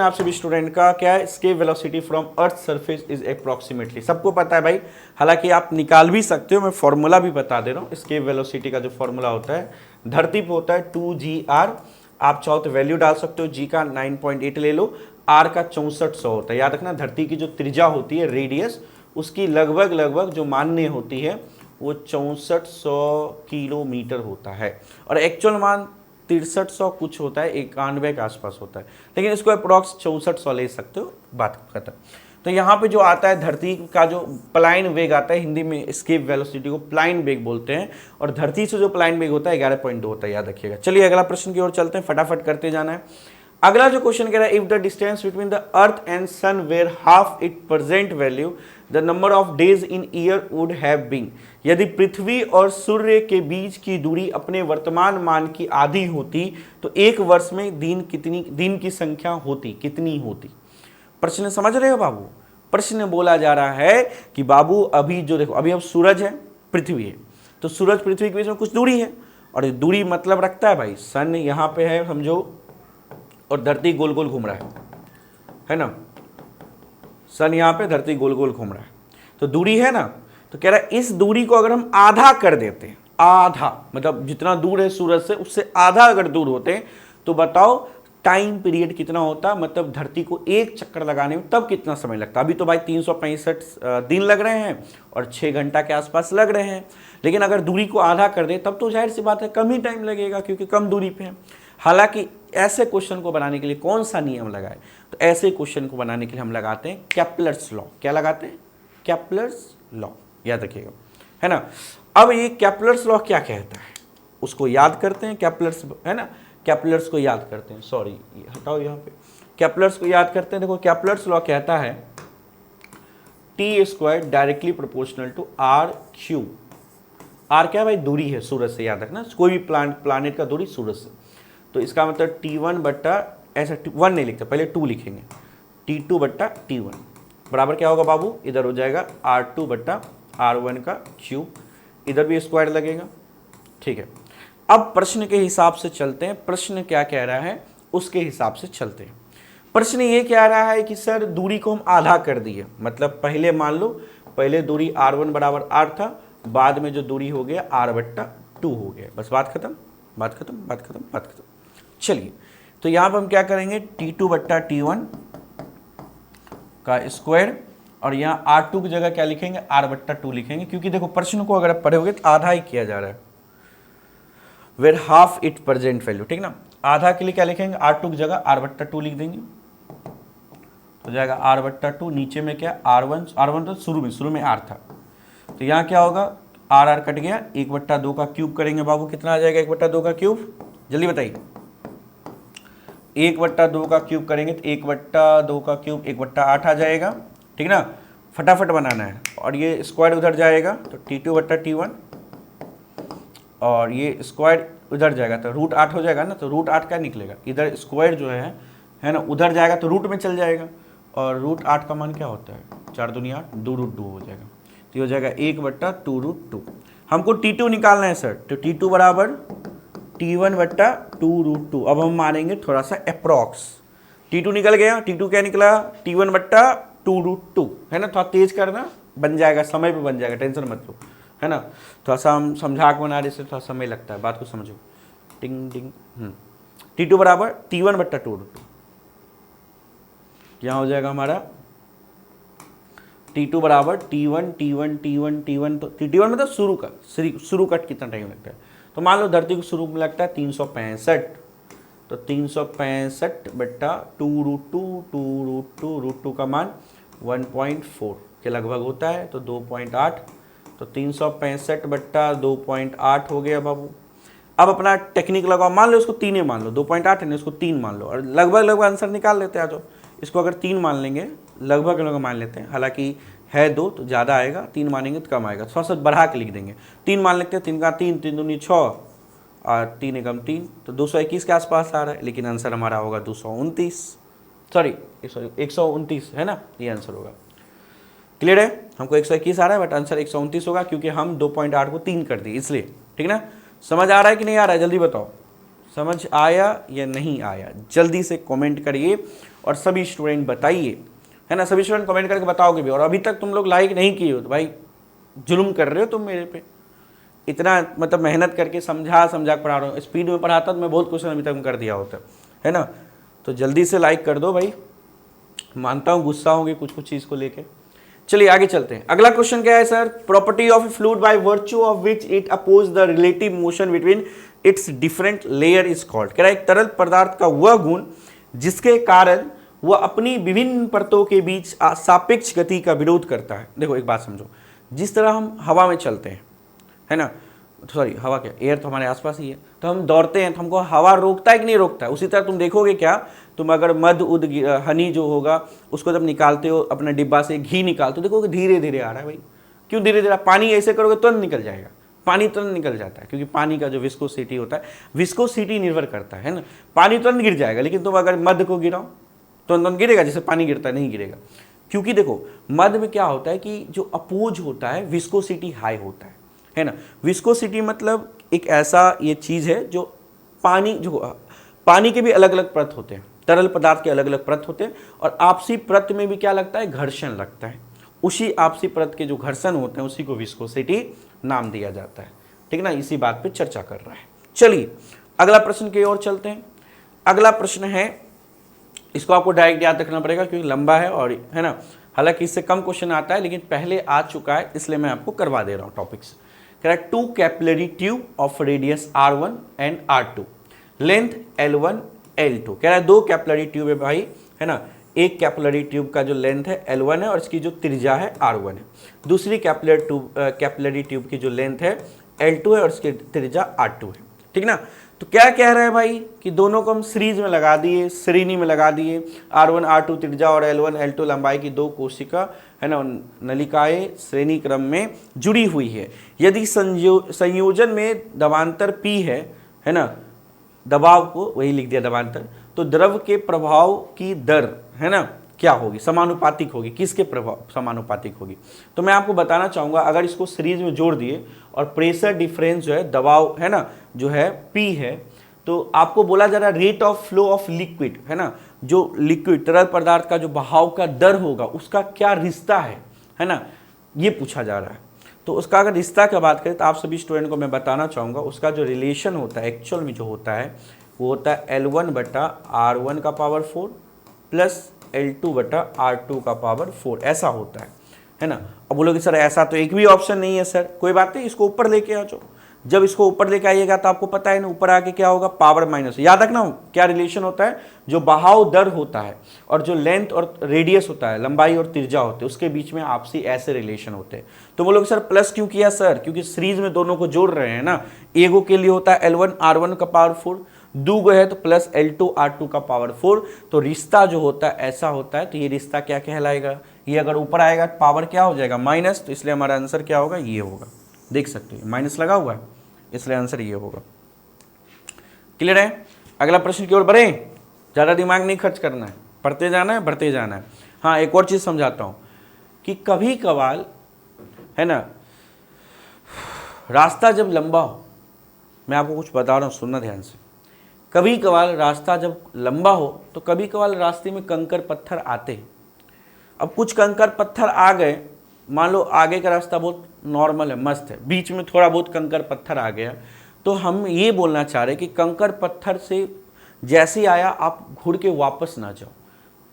आप सभी स्टूडेंट का क्या है, escape velocity from earth surface is approximately. सबको पता है भाई, हालांकि आप निकाल भी सकते हो, मैं फॉर्मूला भी बता दे रहा हूँ। एस्केप वेलोसिटी का जो फॉर्मूला होता है धरती पे होता है 2gr, आप चाहो तो वैल्यू डाल सकते हो, g का 9.8 ले लो, r का 6400 होता है। याद रखना धरती की जो त्रिज्या होती है रेडियस, उसकी लगभग जो मान्य होती है वो 6400 किलोमीटर होता है, और एक्चुअल मान 6300 कुछ होता है, 91 के आसपास होता है, लेकिन इसको अप्रॉक्स 6400 ले सकते हो, बात खत्म। तो यहाँ पे जो आता है धरती का जो पलायन वेग आता है, हिंदी में एस्केप वेलोसिटी को पलायन वेग बोलते हैं, और धरती से जो पलायन वेग होता है 11.2 होता है, याद रखिएगा। चलिए अगला प्रश्न की ओर चलते हैं, फटाफट करते जाना है। अगला जो क्वेश्चन कह रहा है, if the distance between the earth and sun were half it present value the number of days in year would have been. यदि पृथ्वी और सूर्य के बीच की दूरी अपने वर्तमान मान की आधी होती तो एक वर्ष में दिन की संख्या होती कितनी होती। प्रश्न समझ रहे हो बाबू, प्रश्न बोला जा रहा है कि बाबू अभी जो देखो, अभी अब सूरज है, पृथ्वी है, तो सूरज पृथ्वी के बीच में कुछ दूरी है, और दूरी मतलब रखता है भाई, सन यहाँ पे है समझो, और धरती गोल गोल घूम रहा है ना, सन यहाँ पे, धरती गोल गोल घूम रहा है, तो दूरी है ना। तो कह रहा है इस दूरी को अगर हम आधा कर देते हैं, आधा मतलब जितना दूर है सूरज से उससे आधा अगर दूर होते हैं, तो बताओ टाइम पीरियड कितना होता, मतलब धरती को एक चक्कर लगाने में तब कितना समय लगता। अभी तो भाई 365 दिन लग रहे हैं और 6 घंटा के आसपास लग रहे हैं, लेकिन अगर दूरी को आधा कर दे तब तो जाहिर सी बात है कम ही टाइम लगेगा, क्योंकि कम दूरी पे है। हालांकि ऐसे क्वेश्चन को बनाने के लिए कौन सा नियम लगाए, तो ऐसे क्वेश्चन को बनाने के लिए हम लगाते हैं केपलर्स लॉ। क्या लगाते हैं? केपलर्स लॉ, याद रखिएगा, है ना। अब ये केपलर्स लॉ क्या कहता है उसको याद करते हैं, केपलर्स, है ना, केपलर्स को याद करते हैं, सॉरी ये हटाओ यहाँ पे, केपलर्स को याद करते हैं। देखो केपलर्स लॉ कहता है T square directly proportional to R cube. R क्या है भाई? दूरी है सूरज से, याद रखना, कोई भी प्लानिट का दूरी सूरज से, तो इसका मतलब T1 बट्टा, ऐसा 1 नहीं लिखते, पहले 2 लिखेंगे, T2 बट्टा T1 बराबर क्या होगा बाबू? इधर हो जाएगा R2 बट्टा R1 का क्यूब, इधर भी स्क्वायर लगेगा, ठीक है। अब प्रश्न के हिसाब से चलते हैं, प्रश्न क्या कह रहा है उसके हिसाब से चलते हैं। प्रश्न ये कह रहा है कि सर दूरी को हम आधा कर दिए, मतलब पहले मान लो पहले दूरी R1 बराबर R था, बाद में जो दूरी हो गया R बट्टा 2 हो गया, बस बात खत्म, बात खत्म, बात खत्म, बात खत्म। चलिए तो यहाँ पर हम क्या करेंगे, T2 बट्टा T1 का स्क्वायर, और यहाँ R2 की जगह क्या लिखेंगे? R बट्टा 2 लिखेंगे, क्योंकि देखो प्रश्न को अगर आप पढ़ोगे तो आधा ही किया जा रहा है, where half it present value, ठीक ना। आधा के लिए क्या लिखेंगे? R2 की जगह R बट्टा 2 लिख देंगे, तो जाएगा R बट्टा 2, नीचे में क्या R1 तो शुरू में R था, तो यहाँ क्या होगा? R कट गया, 1 बट्टा 2 का क्यूब करेंगे बाबू, कितना आ जाएगा 1 बट्टा 2 का क्यूब? जल्दी बताइए, 1 बट्टा 2 का क्यूब करेंगे तो 1 बट्टा 2 का क्यूब 1 बट्टा 8 आ जाएगा, ठीक ना, फटाफट बनाना है। और ये स्क्वायर उधर जाएगा तो T2 बट्टा T1, और ये स्क्वायर उधर जाएगा तो रूट 8 हो जाएगा ना, तो रूट 8 क्या निकलेगा? इधर स्क्वायर जो है ना, उधर जाएगा तो रूट में चल जाएगा, और रूट 8 का मान क्या होता है? 4 दूनी 8, 2 रूट 2 हो जाएगा, तो हो जाएगा 1 बट्टा 2 रूट 2। हमको T2 निकालना है सर, तो T2 बराबर T1 बट्टा 2 रूट 2। अब हम मानेंगे थोड़ा सा अप्रॉक्स, T2 निकल गया, T2 क्या निकला? T1 बट्टा 2 रूट 2, है ना, थोड़ा तेज करना, बन जाएगा, समय पे बन जाएगा, टेंशन मत लो, है ना। थोड़ा सा हम समझा के बना रहे से थोड़ा समय लगता है, बात को समझो, टिंग टिंग। T2 बराबर T1 बट्टा 2 रूट 2, यहाँ हो जाएगा हमारा T2 बराबर T1 T1 T1 T1, तो T1 मतलब शुरू कट कितना टाइम लगता है, तो मान लो धरती को शुरू में लगता है 365, तो 365 बट्टा 2 रूट 2, 2 रूट 2, रूट 2 का मान 1.4 के लगभग होता है, तो 2.8, तो 365 बट्टा 2.8 हो गया बाबू। अब अपना टेक्निक लगाओ, मान लो इसको 3 मान लो, 2.8 है ना, इसको 3 मान लो, और लगभग आंसर निकाल लेते हैं। आ जाओ, इसको अगर 3 मान लेंगे, लगभग मान लेते हैं, हालांकि है 2 तो ज़्यादा आएगा, 3 मानेंगे तो कम आएगा, थोड़ा सा बढ़ा के लिख देंगे, 3 मान लेते हैं, 3 का 3, 3 दूनी 6, और 3 एकम 3, तो 221 के आसपास आ रहा है, लेकिन आंसर हमारा होगा 229, सॉरी 129, है ना, ये आंसर होगा। क्लियर है? हमको 121 आ रहा है, बट आंसर 129 होगा, क्योंकि हम 2.8 को 3 कर दिए इसलिए, ठीक ना। समझ आ रहा है कि नहीं आ रहा है? जल्दी बताओ, समझ आया या नहीं आया? जल्दी से कमेंट करिए, और सभी स्टूडेंट बताइए, है ना, सभी स्टूडेंट कमेंट करके बताओगे भी। और अभी तक तुम लोग लाइक नहीं किए हो तो भाई जुल्म कर रहे हो तुम मेरे पे, इतना मतलब मेहनत करके समझा के पढ़ा रहा हूँ, स्पीड में पढ़ाता तो मैं बहुत क्वेश्चन अभी तक कर दिया होता, है ना। तो जल्दी से लाइक कर दो भाई, मानता हूँ गुस्सा होंगे कुछ चीज़ को लेके। चलिए आगे चलते हैं। अगला क्वेश्चन क्या है sir? Property of a fluid by virtue of which it oppose the relative motion between its different layer is called. कह रहा है एक तरल पदार्थ का वह गुण जिसके कारण वह अपनी विभिन्न परतों के बीच सापेक्ष गति का विरोध करता है। देखो एक बात समझो, जिस तरह हम हवा में चलते हैं, है ना, सॉरी हवा क्या, एयर तो हमारे आसपास ही है, तो हम दौड़ते हैं तो हमको हवा रोकता है कि नहीं रोकता है? उसी तरह तुम देखोगे क्या, तुम अगर मध उद हनी जो होगा उसको जब निकालते हो अपने डिब्बा से, घी निकालते हो, देखोगे धीरे धीरे आ रहा है भाई। क्यों धीरे धीरे? पानी ऐसे करोगे तुरंत निकल जाएगा, पानी तुरंत निकल जाता है, क्योंकि पानी का जो विस्कोसिटी होता है, विस्कोसिटी निर्भर करता है ना, पानी तुरंत गिर जाएगा। लेकिन तुम अगर मध को गिराओ तुरंत गिरेगा, जैसे पानी गिरता है, नहीं गिरेगा। क्योंकि देखो मध्य में क्या होता है कि जो अपोज होता है विस्कोसिटी हाई होता है ना। विस्कोसिटी मतलब एक ऐसा ये चीज़ है जो पानी के भी अलग अलग परत होते हैं, तरल पदार्थ के अलग अलग परत होते हैं, और आपसी परत में भी क्या लगता है, घर्षण लगता है। उसी आपसी परत के जो घर्षण होते हैं उसी को विस्कोसिटी नाम दिया जाता है। ठीक ना, इसी बात पे चर्चा कर रहा है। चलिए अगला प्रश्न की ओर चलते हैं। अगला प्रश्न है, इसको आपको डायरेक्ट याद रखना पड़ेगा क्योंकि लंबा है और है ना, हालांकि इससे कम क्वेश्चन आता है लेकिन पहले आ चुका है इसलिए मैं आपको करवा दे रहा हूँ टॉपिक्स। कह रहा है 2 capillary tube of radius R1 and R2, length L1 L2। कह रहा है 2 कैपिलरी ट्यूब है भाई, है ना। एक कैपिलरी ट्यूब का जो लेंथ है L1 है और इसकी जो त्रिज्या है R1 है। दूसरी कैपिलरी ट्यूब की जो लेंथ है L2 है और इसकी त्रिज्या R2 है। ठीक ना, तो क्या कह रहे हैं भाई कि दोनों को हम सीरीज में लगा दिए, श्रेणी में लगा दिए। R1 R2 त्रिज्या और L1 L2 लंबाई की 2 कोशिका है ना नलिकाएं श्रेणी क्रम में जुड़ी हुई है। यदि संयोजन में दबांतर P है ना, दबाव को वही लिख दिया दबांतर, तो द्रव के प्रभाव की दर है ना क्या होगी, समानुपातिक होगी। किसके प्रभाव समानुपातिक होगी, तो मैं आपको बताना चाहूँगा अगर इसको सीरीज में जोड़ दिए और प्रेशर डिफरेंस जो है दबाव है ना जो है P है, तो आपको बोला जा रहा है rate of flow of liquid है ना, जो लिक्विड तरल पदार्थ का जो बहाव का दर होगा उसका क्या रिश्ता है ना, ये पूछा जा रहा है। तो उसका अगर रिश्ता की बात करें तो आप सभी स्टूडेंट को मैं बताना चाहूँगा उसका जो रिलेशन होता है एक्चुअल में जो होता है वो होता है L1 बटा R1 का पावर 4 प्लस L2 बटा R2 का पावर 4, ऐसा होता है ना। अब बोलोगे सर ऐसा तो एक भी ऑप्शन नहीं है सर, कोई बात नहीं, इसको ऊपर लेके आ जाओ। जब इसको ऊपर लेके आइएगा तो आपको पता है ना ऊपर आके क्या होगा, पावर माइनस। याद रखना क्या रिलेशन होता है, जो बहाव दर होता है और जो लेंथ और रेडियस होता है, लंबाई और त्रिज्या होते हैं, उसके बीच में आपसी ऐसे रिलेशन होते हैं। तो बोलोगे सर प्लस क्यों किया सर, क्योंकि सीरीज में दोनों को जोड़ रहे हैं ना। एगो के लिए होता है L1 R1 का पावर 4, दूगो है तो प्लस L2 R2 का पावर 4। तो रिश्ता जो होता है ऐसा होता है, तो ये रिश्ता क्या कहलाएगा, ये अगर ऊपर आएगा पावर क्या हो जाएगा माइनस, तो इसलिए हमारा आंसर क्या होगा, ये होगा। देख सकते हैं माइनस लगा हुआ है इसलिए आंसर ये होगा। क्लियर है, अगला प्रश्न की ओर बढ़े, ज़्यादा दिमाग नहीं खर्च करना है, पढ़ते जाना है बढ़ते जाना है। हाँ एक और चीज़ समझाता हूँ कि कभी कभार है ना रास्ता जब लंबा हो, मैं आपको कुछ बता रहा हूँ सुनना ध्यान से। कभी कभार रास्ता जब लंबा हो तो कभी कभार रास्ते में कंकर पत्थर आते हैं। अब कुछ कंकर पत्थर आ गए, मान लो आगे का रास्ता बहुत नॉर्मल है, मस्त है, बीच में थोड़ा बहुत कंकर पत्थर आ गया, तो हम ये बोलना चाह रहे हैं कि कंकर पत्थर से जैसे ही आया आप घुर के वापस ना जाओ।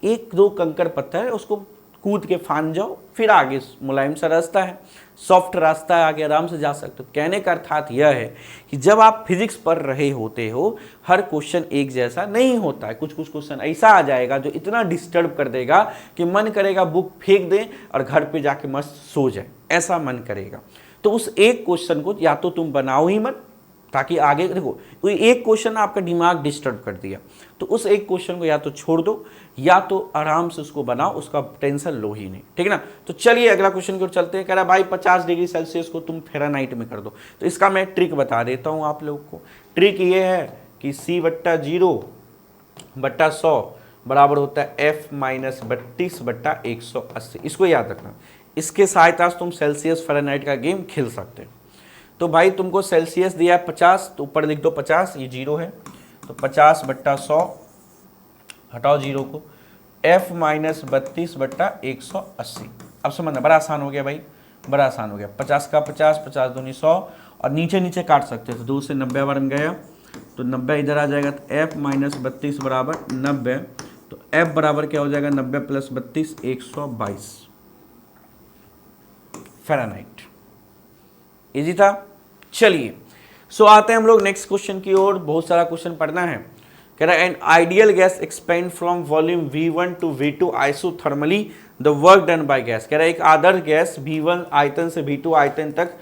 एक दो कंकर पत्थर है उसको कूद के फान जाओ, फिर आगे मुलायम सा रास्ता है, सॉफ्ट रास्ता है, आगे आराम से जा सकते हो। कहने का अर्थात यह है कि जब आप फिजिक्स पढ़ रहे होते हो हर क्वेश्चन एक जैसा नहीं होता है। कुछ कुछ क्वेश्चन ऐसा आ जाएगा जो इतना डिस्टर्ब कर देगा कि मन करेगा बुक फेंक दें और घर पे जाके मस्त सो जाए, ऐसा मन करेगा। तो उस एक क्वेश्चन को या तो तुम बनाओ ही मत, ताकि आगे देखो कोई एक क्वेश्चन आपका दिमाग डिस्टर्ब कर दिया, तो उस एक क्वेश्चन को या तो छोड़ दो या तो आराम से उसको बनाओ, उसका टेंशन लो ही नहीं। ठीक है ना, तो चलिए अगला क्वेश्चन की ओर चलते हैं। कह रहा है भाई 50 डिग्री सेल्सियस को तुम फ़ारेनहाइट में कर दो। तो इसका मैं ट्रिक बता देता हूँ आप लोगों को। ट्रिक ये है कि C/0/100 बराबर होता है F-32/180। इसको याद रखना, इसके सहायता से तुम सेल्सियस फ़ारेनहाइट का गेम खेल सकते हो। तो भाई तुमको सेल्सियस दिया है 50, तो ऊपर लिख दो 50, ये 0 है, तो 50/100 हटाओ 0 को, F-32/180। अब समझना बड़ा आसान हो गया भाई, बड़ा आसान हो गया। 50 का 50, 50 दूनी 100, और नीचे नीचे काट सकते हैं, तो 2 से 90 बन गया, तो 90 इधर आ जाएगा, तो F-32 बराबर 90, तो F बराबर क्या हो जाएगा 90 + 32 122 फ़ारेनहाइट। इजी था। चलिए सो आते हैं हम लोग नेक्स्ट क्वेश्चन की ओर, बहुत सारा क्वेश्चन पढ़ना है। कह रहा है an ideal gas expand from volume V1 to V2 isothermally the work done by gas. कह रहा है एक आदर्श गैस V1 आयतन से V2 आयतन तक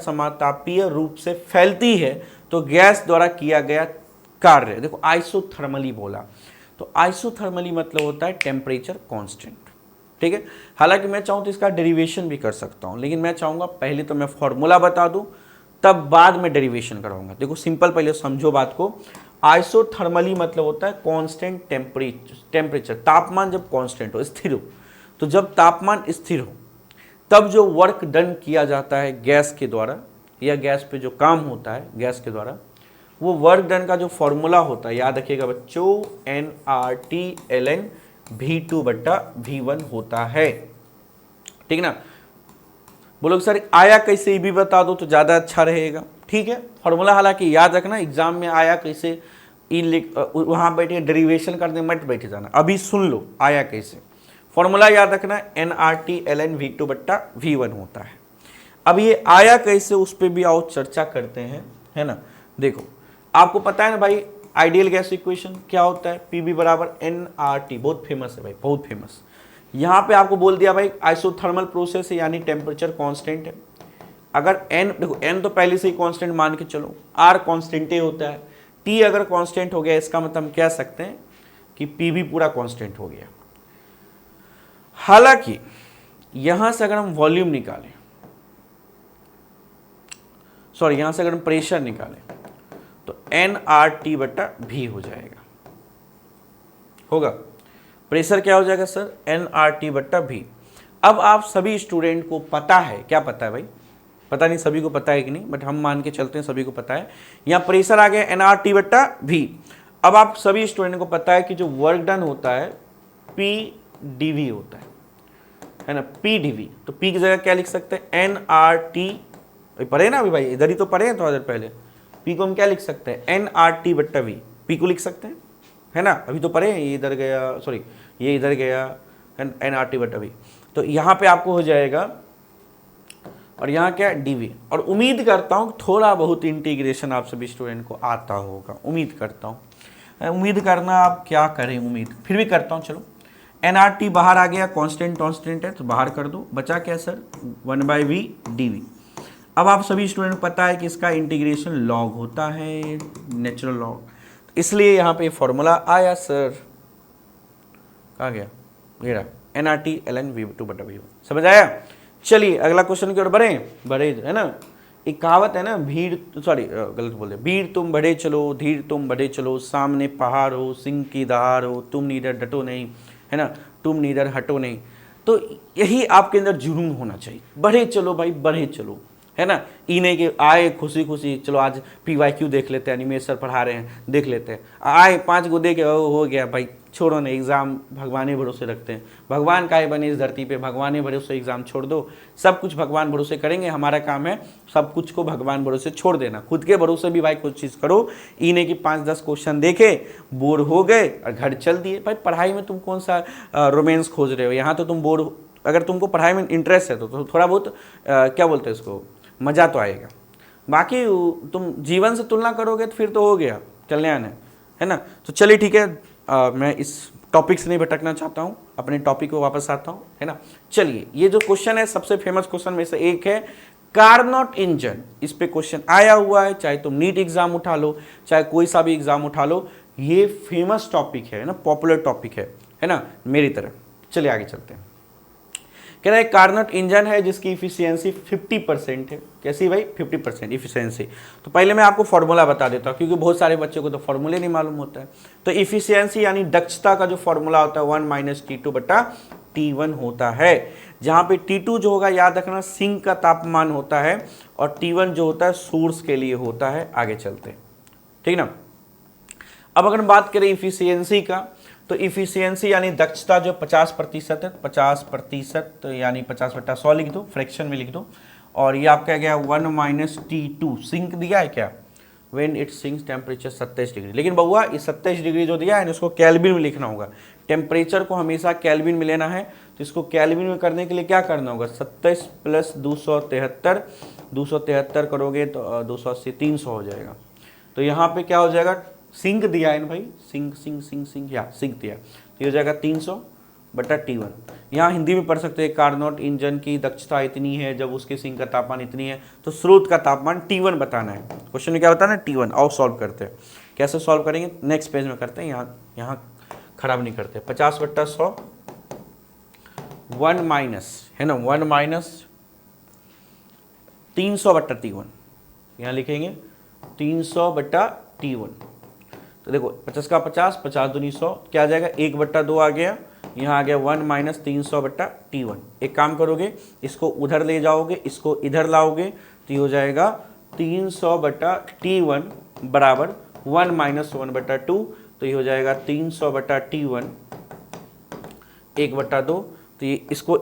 समातापीय रूप से फैलती है तो गैस द्वारा किया गया कार्य, देखो आइसोथर्मली बोला, तो आइसोथर्मली मतलब होता है टेम्परेचर कांस्टेंट। ठीक है, हालांकि मैं चाहूँ तो इसका डेरिवेशन भी कर सकता हूँ, लेकिन मैं चाहूँगा पहले तो मैं फॉर्मूला बता दूँ तब बाद में डेरिवेशन कराऊंगा। देखो सिंपल पहले समझो बात को। आइसोथर्मली मतलब होता है कांस्टेंट टेम्परेचर, तापमान जब कांस्टेंट हो, स्थिर हो, तो जब तापमान स्थिर हो तब जो वर्क डन किया जाता है गैस के द्वारा या गैस पे जो काम होता है गैस के द्वारा, वो वर्क डन का जो फॉर्मूला होता है, याद रखिएगा बच्चों, nRT/ln V2/V1 होता है। ठीक ना? बोलो सर आया कैसे, ये भी बता दो तो ज़्यादा अच्छा रहेगा। ठीक है, फॉर्मूला हालांकि याद रखना, एग्जाम में आया कैसे वहाँ बैठे डेरिवेशन करने मत बैठे जाना, अभी सुन लो आया कैसे। फॉर्मूला याद रखना, nRT/ln V2/V1 होता है। अब ये आया कैसे उस पर भी आओ चर्चा करते हैं, है ना। देखो आपको पता है ना भाई, आइडियल गैस इक्वेशन क्या होता है, PV बराबर nRT, बहुत फेमस है भाई, बहुत फेमस। यहाँ पे आपको बोल दिया भाई आइसोथर्मल प्रोसेस है, यानी टेम्परेचर कांस्टेंट है। अगर n, देखो n तो पहले से ही कांस्टेंट मान के चलो, R कांस्टेंट ही होता है, T अगर कांस्टेंट हो गया इसका मतलब हम कह सकते हैं कि PV पूरा कांस्टेंट हो गया। हालांकि यहां से अगर हम वॉल्यूम निकालें, सॉरी यहां से अगर हम प्रेशर निकालें तो nRT/V हो जाएगा, होगा। प्रेशर क्या हो जाएगा सर, nRT/V। अब आप सभी स्टूडेंट को पता है, क्या पता है भाई, पता नहीं सभी को पता है कि नहीं, बट हम मान के चलते हैं सभी को पता है। यहाँ प्रेशर आ गया nRT/V। अब आप सभी स्टूडेंट को पता है कि जो वर्क डन होता है PdV होता है ना, PdV। तो P की जगह क्या लिख सकते हैं, nRT, पढ़े ना अभी भाई, इधर ही तो पढ़े हैं थोड़ा देर पहले। P को हम क्या लिख सकते हैं, nRT/V, P को लिख सकते हैं, है ना, अभी तो पढ़े हैं, ये इधर गया, सॉरी ये इधर गया, nRT/V। तो यहाँ पे आपको हो जाएगा, और यहाँ क्या dV। और उम्मीद करता हूँ थोड़ा बहुत इंटीग्रेशन आप सभी स्टूडेंट को आता होगा, उम्मीद करता हूँ। उम्मीद करना आप क्या करें, उम्मीद फिर भी करता हूँ। चलो nRT बाहर आ गया, कांस्टेंट है तो बाहर कर दो, बचा क्या सर, 1/V dV। अब आप सभी स्टूडेंट को पता है कि इसका इंटीग्रेशन लॉग होता है, नेचुरल लॉग, इसलिए यहाँ पे फॉर्मूला आया सर, कहाँ गया, ये रहा, nRT/ln V2/V1। समझ आया? चलिए अगला क्वेश्चन की ओर बढ़े, है ना। एक कहावत है ना, भीड़, सॉरी गलत बोले, भीड़ तुम बढ़े चलो, धीर तुम बढ़े चलो, सामने पहाड़ हो, सिंह की दहाड़ हो, तुम नीडर डटो नहीं, है ना, तुम नीडर हटो नहीं। तो यही आपके अंदर जुनून होना चाहिए, बढ़े चलो भाई, बढ़े चलो, है ना। इन्हें के आए खुशी खुशी, चलो आज PYQ देख लेते हैं, एनिमेशन पढ़ा रहे हैं, देख लेते हैं, आए 5 गो दे के हो गया भाई, छोड़ो ना, एग्ज़ाम भगवान भरोसे रखते हैं, भगवान काहे बने इस धरती पे, भगवान भरोसे एग्ज़ाम छोड़ दो, सब कुछ भगवान भरोसे करेंगे, हमारा काम है सब कुछ को भगवान भरोसे छोड़ देना, खुद के भरोसे भी भाई कुछ चीज़ करो। इन्हें कि 5-10 क्वेश्चन देखे, बोर हो गए और घर चल दिए। भाई पढ़ाई में तुम कौन सा रोमांस खोज रहे हो, यहाँ तो तुम बोर, अगर तुमको पढ़ाई में इंटरेस्ट है तो थोड़ा बहुत क्या बोलते हैं इसको, मज़ा तो आएगा। बाकी तुम जीवन से तुलना करोगे तो फिर तो हो गया कल्याण, है ना। तो चलिए ठीक है, मैं इस टॉपिक से नहीं भटकना चाहता हूँ, अपने टॉपिक को वापस आता हूँ, है ना। चलिए ये जो क्वेश्चन है सबसे फेमस क्वेश्चन में से एक है, कार्नोट इंजन। इस पे क्वेश्चन आया हुआ है, चाहे तुम नीट एग्जाम उठा लो, चाहे कोई सा भी एग्जाम उठा लो, ये फेमस टॉपिक है ना, पॉपुलर टॉपिक है ना, मेरी तरह। चलिए आगे चलते हैं। कह रहा है कार्नोट इंजन है जिसकी इफिशियंसी 50% है। कैसी भाई, 50% इफिशियंसी। तो पहले मैं आपको फॉर्मूला बता देता हूँ, क्योंकि बहुत सारे बच्चों को तो फॉर्मूले नहीं मालूम होता है। तो इफिशियंसी यानी दक्षता का जो फॉर्मूला होता है 1 - T2/T1 होता है, जहाँ पे T2 जो होगा याद रखना सिंक का तापमान होता है, और T1 जो होता है सोर्स के लिए होता है। आगे चलते हैं, ठीक ना। अब अगर हम बात करें इफिशियंसी का, तो इफिशियंसी यानी दक्षता जो 50% है, 50% यानी 50/100 लिख दो, फ्रैक्शन में लिख दो। और ये आपका गया 1 - T2, सिंक दिया है क्या, when it sinks temperature 27 degree. लेकिन बउआ इस 27 डिग्री जो दिया है इसको केल्विन में लिखना होगा, टेम्परेचर को हमेशा केल्विन में लेना है। तो इसको केल्विन में करने के लिए क्या करना होगा, 27 + 273, 273 करोगे तो 280, 300 हो जाएगा। तो यहाँ पे क्या हो जाएगा, सिंक दिया है ना भाई, सिंक या सिंक दिया, तो ये हो जाएगा 300/T1। यहाँ हिंदी में पढ़ सकते हैं, कार्नोट इंजन की दक्षता इतनी है जब उसके सिंक का तापमान इतनी है, तो स्रोत का तापमान T1 बताना है। क्वेश्चन में क्या बताना है, T1। आओ सॉल्व करते हैं। कैसे सॉल्व करेंगे, नेक्स्ट पेज में करते हैं, यहाँ खराब नहीं करते। 50/100 1 माइनस, है ना, 1 - 300/T1, यहाँ लिखेंगे 300/T1। तो देखो 50 का 50, 50 दूनी 100, क्या आ जाएगा, 1/2 आ गया, यहाँ आ गया 1 माइनस 300/T1। एक काम करोगे, इसको उधर ले जाओगे, इसको इधर लाओगे, तो ये हो जाएगा 300/T1 बराबर 1 माइनस 1/2, तो ये हो जाएगा 300/T1 1/2। तो ये इसको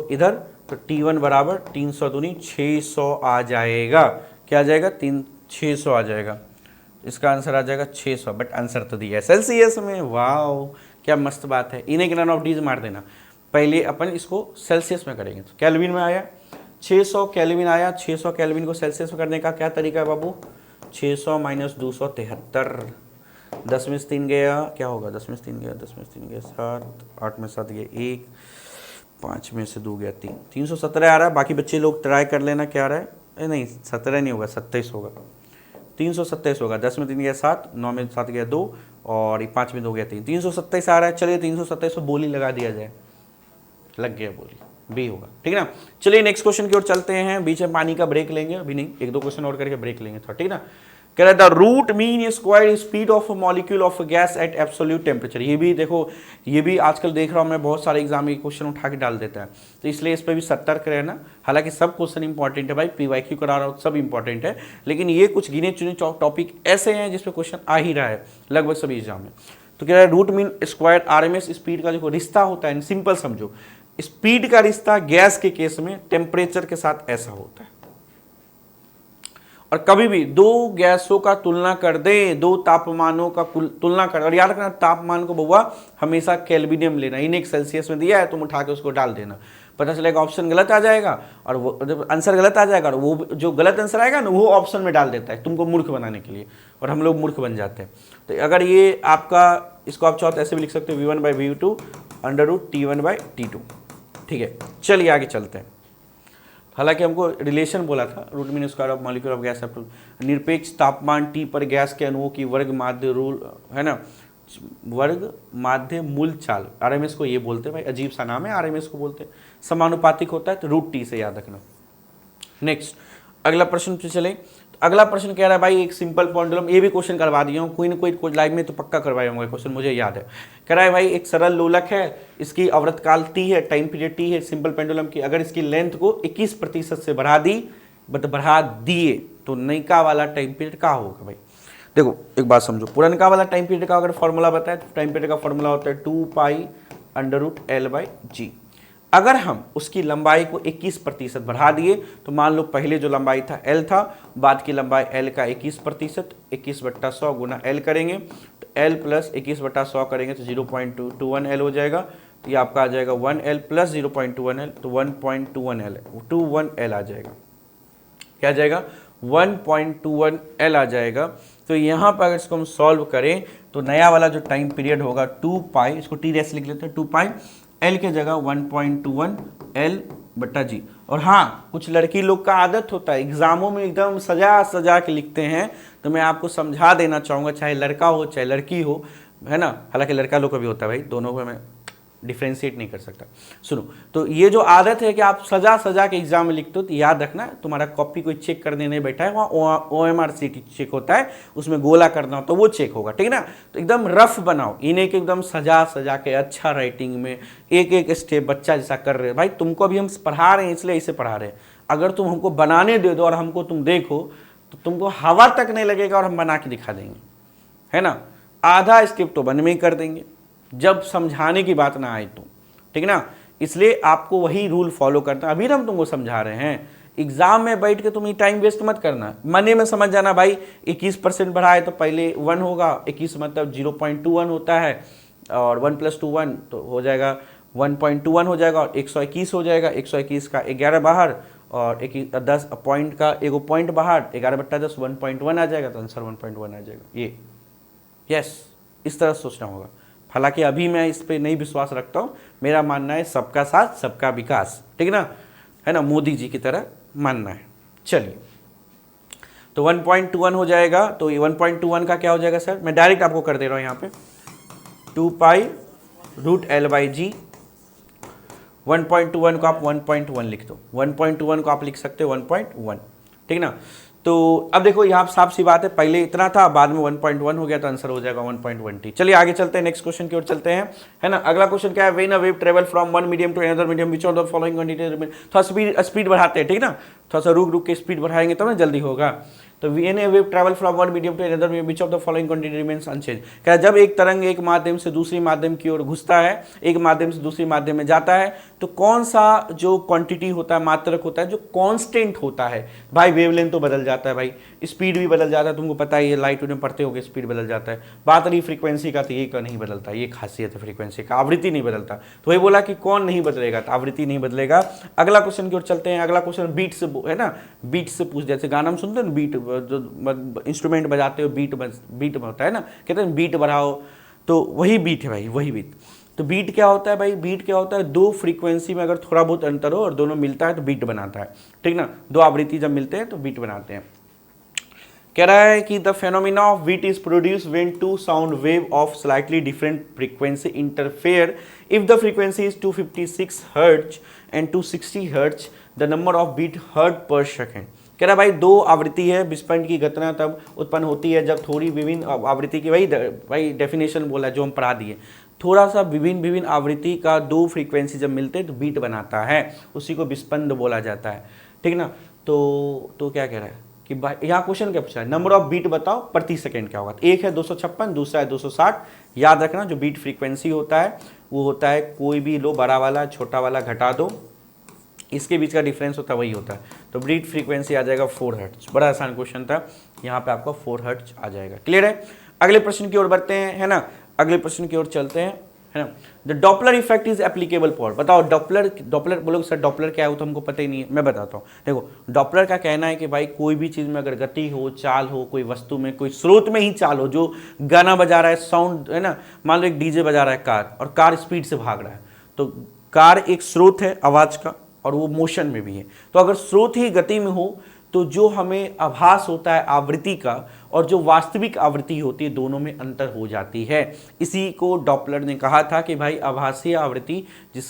इधर, तो T1 बराबर 300 दूनी 600 आ जाएगा। क्या आ जाएगा? 600 आ जाएगा। इसका आंसर आ जाएगा 600, बट आंसर तो दिया है सेल्सियस में। वाओ, क्या मस्त बात है। इन्हें के नन ऑफ डीज मार देना। पहले अपन इसको सेल्सियस में करेंगे, तो केल्विन में आया 600 केल्विन आया। 600 केल्विन को सेल्सियस में करने का क्या तरीका है बाबू? 600 माइनस 273, 10 में से 3 गया, क्या होगा? 10 में से 3 गया, 10 में से 3 गया 7, 8 में 7 गया 1, 5 में से 2 गया 3, 317 आ रहा है। बाकी बच्चे लोग ट्राई कर लेना क्या आ रहा है। नहीं 17 नहीं होगा, 27 होगा, 327 होगा। 10 में 3 गया 7, 9 में 7 गया 2, और 5 में 2 गया 3, 327 आ रहा है। चलिए 327 को बोली लगा दिया जाए, लग गया बोली, बी होगा। ठीक है ना। चलिए नेक्स्ट क्वेश्चन की ओर चलते हैं। बीच में पानी का ब्रेक लेंगे, अभी नहीं, 1-2 क्वेश्चन और करके ब्रेक लेंगे थोड़ा, ठीक है ना। कह रहा है the root mean square speed of molecule of gas at absolute temperature. ये भी देखो, ये भी आजकल देख रहा हूँ मैं, बहुत सारे एग्जाम में क्वेश्चन उठा के डाल देता है, तो इसलिए इस पर भी सतर्क रहना। हालांकि सब क्वेश्चन इंपॉर्टेंट है भाई, पीवाईक्यू करा रहा हूँ, सब इंपॉर्टेंट है, लेकिन ये कुछ गिने चुने टॉपिक ऐसे हैं जिसपे क्वेश्चन आ ही रहा है लगभग सभी एग्जाम में। तो कह रहा है root mean square RMS speed का जो रिश्ता होता है, सिंपल समझो, स्पीड का रिश्ता गैस के केस में टेम्परेचर के साथ ऐसा होता है। और कभी भी दो गैसों का तुलना कर दे, दो तापमानों का तुलना कर, और याद रखना तापमान को बउआ हमेशा केल्विनियम लेना। इन्हें सेल्सियस में दिया है, तुम उठा के उसको डाल देना, पता चलेगा ऑप्शन गलत आ जाएगा, और वो आंसर गलत आ जाएगा, और वो जो गलत आंसर आएगा ना वो ऑप्शन में डाल देता है तुमको मूर्ख बनाने के लिए, और हम लोग मूर्ख बन जाते हैं। तो अगर ये आपका, इसको आप चाहो तो ऐसे भी लिख सकते हो, V1/V2 √T1/T2। ठीक है, चलिए आगे चलते हैं। हालांकि हमको रिलेशन बोला था, root mean square of molecule of gas निरपेक्ष तापमान T पर गैस के अणुओं की वर्ग माध्य रूल है ना, वर्ग माध्य मूल चाल, RMS को ये बोलते हैं भाई, अजीब सा नाम है, RMS को बोलते हैं। समानुपातिक होता है तो √T से याद रखना। नेक्स्ट अगला प्रश्न पे चले। तो अगला प्रश्न कह रहा है भाई एक सिंपल पेंडुलम, ये भी क्वेश्चन करवा दिया हूँ, कोई ना कोई लाइव में तो पक्का करवाया होंगे क्वेश्चन, मुझे याद है। कह रहा है भाई एक सरल लोलक है, इसकी अवृतकाल T है, टाइम पीरियड T है, सिंपल पेंडुलम की, अगर इसकी लेंथ को 21% से बढ़ा दिए तो नयका वाला टाइम पीरियड क्या होगा भाई। देखो एक बात समझो, पुरनका वाला टाइम पीरियड का अगर फॉर्मूला बताए तो टाइम पीरियड का फॉर्मूला होता है 2π√L/g। अगर हम उसकी लंबाई को 21% बढ़ा दिए तो मान लो पहले जो लंबाई था L था, बाद की लंबाई L का 21%, 21/100 गुना L करेंगे तो L प्लस 21/100 करेंगे तो 0.21 L हो जाएगा। तो ये आपका आ जाएगा 1L प्लस 0.21 L, तो 1.21 L 21 L आ जाएगा। क्या आ जाएगा? 1.21 L आ जाएगा। तो यहाँ पर अगर इसको हम सॉल्व करें तो नया वाला जो टाइम पीरियड होगा 2π, इसको T रेस लिख लेते हैं, 2π L के जगह 1.21 L/g। और हाँ, कुछ लड़की लोग का आदत होता है एग्जामों में एकदम सजा के लिखते हैं, तो मैं आपको समझा देना चाहूँगा, चाहे लड़का हो चाहे लड़की हो, है ना। हालांकि लड़का लोग का भी होता है भाई, दोनों को मैं डिफ्रेंशिएट नहीं कर सकता। सुनो, तो ये जो आदत है कि आप सजा के एग्जाम में लिखते हो, तो याद रखना तुम्हारा कॉपी कोई चेक करने नहीं बैठा है, वहाँ OMR CT चेक होता है, उसमें गोला करना हो तो वो चेक होगा, ठीक है ना। तो एकदम रफ बनाओ, इन्हें के एकदम सजा के अच्छा राइटिंग में एक एक स्टेप बच्चा जैसा कर रहे हैं भाई। तुमको भी हम पढ़ा रहे हैं इसलिए ऐसे पढ़ा रहे हैं, अगर तुम हमको बनाने दे दो और हमको तुम देखो तो तुमको हवा तक नहीं लगेगा और हम बना के दिखा देंगे, है ना। आधा स्क्रिप्ट तो बन में ही कर देंगे जब समझाने की बात ना आए तो, ठीक है ना। इसलिए आपको वही रूल फॉलो करना। अभी हम तुमको समझा रहे हैं, एग्जाम में बैठ के तुम ये टाइम वेस्ट मत करना, मने में समझ जाना भाई 21% बढ़ाए तो पहले 1 होगा, 21 मतलब 0.21 होता है, और 1 + 2 1 तो हो जाएगा 1.21 हो जाएगा, और 121 हो जाएगा, 121 का 11 बाहर, और 10 पॉइंट का एगो पॉइंट बाहर, 11/10 1.1 आ जाएगा, तो आंसर 1.1 आ जाएगा। ये यस, इस तरह सोचना होगा। हालांकि अभी मैं इस पर नहीं विश्वास रखता हूँ, मेरा मानना है सबका साथ सबका विकास, ठीक है ना, है ना, मोदी जी की तरह मानना है। चलिए, तो 1.21 हो जाएगा, तो ये 1.21 का क्या हो जाएगा सर, मैं डायरेक्ट आपको कर दे रहा हूँ यहाँ पे 2π√L/g। 1.21 को आप 1.1 लिख दो, 1.21 को आप लिख सकते हो 1.1, ठीक ना। तो अब देखो यहाँ साफ सी बात है, पहले इतना था, बाद में 1.1 हो गया, तो आंसर हो जाएगा 1.1t। चलिए आगे चलते हैं, नेक्स्ट क्वेश्चन की ओर चलते हैं, है ना। अगला क्वेश्चन क्या है, when a wave travel from one medium to another medium which of the following condition, थोड़ा स्पीड बढ़ाते हैं, ठीक ना, थोड़ा सा रुक के स्पीड बढ़ाएंगे तब ना जल्दी होगा। तो when a wave travel from one medium to another medium which of the following quantity remains unchanged. क्या जब एक तरंग एक माध्यम से दूसरी माध्यम की ओर घुसता है, एक माध्यम से दूसरी माध्यम में जाता है, तो कौन सा जो क्वांटिटी होता है, मात्रक होता है, जो कांस्टेंट होता है भाई, वेवलेंथ तो बदल जाता है भाई, स्पीड भी बदल जाता है, तुमको पता ही है, लाइट में पढ़ते होगे स्पीड बदल जाता है। बात रही फ्रीक्वेंसी का, तो ये का नहीं बदलता, ये खासियत है फ्रीक्वेंसी का, आवृत्ति नहीं बदलता। तो वही बोला कि कौन नहीं बदलेगा, तो आवृत्ति नहीं बदलेगा। अगला क्वेश्चन की ओर चलते हैं। अगला क्वेश्चन बीट से है ना, बीट से पूछ, जैसे गाना में सुनते हैं ना, बीट जो इंस्ट्रूमेंट बजाते हो, बीट होता है ना, कहते हैं बीट बढ़ाओ, तो वही बीट है भाई, वही बीट। तो बीट क्या होता है भाई, बीट क्या होता है, दो फ्रीक्वेंसी में अगर थोड़ा बहुत अंतर हो और दोनों मिलता है तो बीट बनाता है, ठीक ना। दो आवृत्ति जब मिलते हैं तो बीट बनाते हैं। कह रहा है कि the phenomena of beat is produce when two sound wave of slightly different frequency interfere if the frequency is 256 hertz and 260 hertz, the number of beat hertz per second. कह रहा भाई दो आवृत्ति है, विस्फंड की घटना तब उत्पन्न होती है जब थोड़ी विभिन्न आवृत्ति की, वही डेफिनेशन बोला जो हम पढ़ा दिए, थोड़ा सा विभिन्न आवृत्ति का दो फ्रीक्वेंसी जब मिलते हैं तो बीट बनाता है, उसी को विस्पंद बोला जाता है, ठीक ना। तो क्या कह रहा है कि भाई यहाँ क्वेश्चन क्या पूछा है, नंबर ऑफ बीट बताओ प्रति सेकंड क्या होगा। एक है 256, दूसरा है 260। याद रखना जो बीट फ्रीक्वेंसी होता है वो होता है, कोई भी लो, बड़ा वाला छोटा वाला घटा दो, इसके बीच का डिफरेंस होता है, वही होता है। तो बीट फ्रीक्वेंसी आ जाएगा 4 हर्ट्ज। बड़ा आसान क्वेश्चन था, यहाँ पे आपका 4 हर्ट्ज आ जाएगा। क्लियर है। अगले प्रश्न की ओर बढ़ते हैं, है ना, अगले प्रश्न की ओर चलते हैं, है ना। The Doppler effect is applicable for, बताओ डॉपलर बोलोगे सर डॉपलर क्या है, वो तो हमको पता ही नहीं है, मैं बताता हूँ। देखो डॉपलर का कहना है कि भाई कोई भी चीज़ में अगर गति हो, चाल हो, कोई वस्तु में, कोई स्रोत में ही चाल हो, जो गाना बजा रहा है, साउंड है ना, मान लो एक डीजे बजा रहा है कार, और कार स्पीड से भाग रहा है, तो कार एक स्रोत है आवाज़ का और वो मोशन में भी है। तो अगर स्रोत ही गति में हो तो जो हमें आभास होता है आवृत्ति का और जो वास्तविक आवृत्ति होती है, दोनों में अंतर हो जाती है। इसी को डॉपलर ने कहा था कि भाई आभासीय आवृत्ति,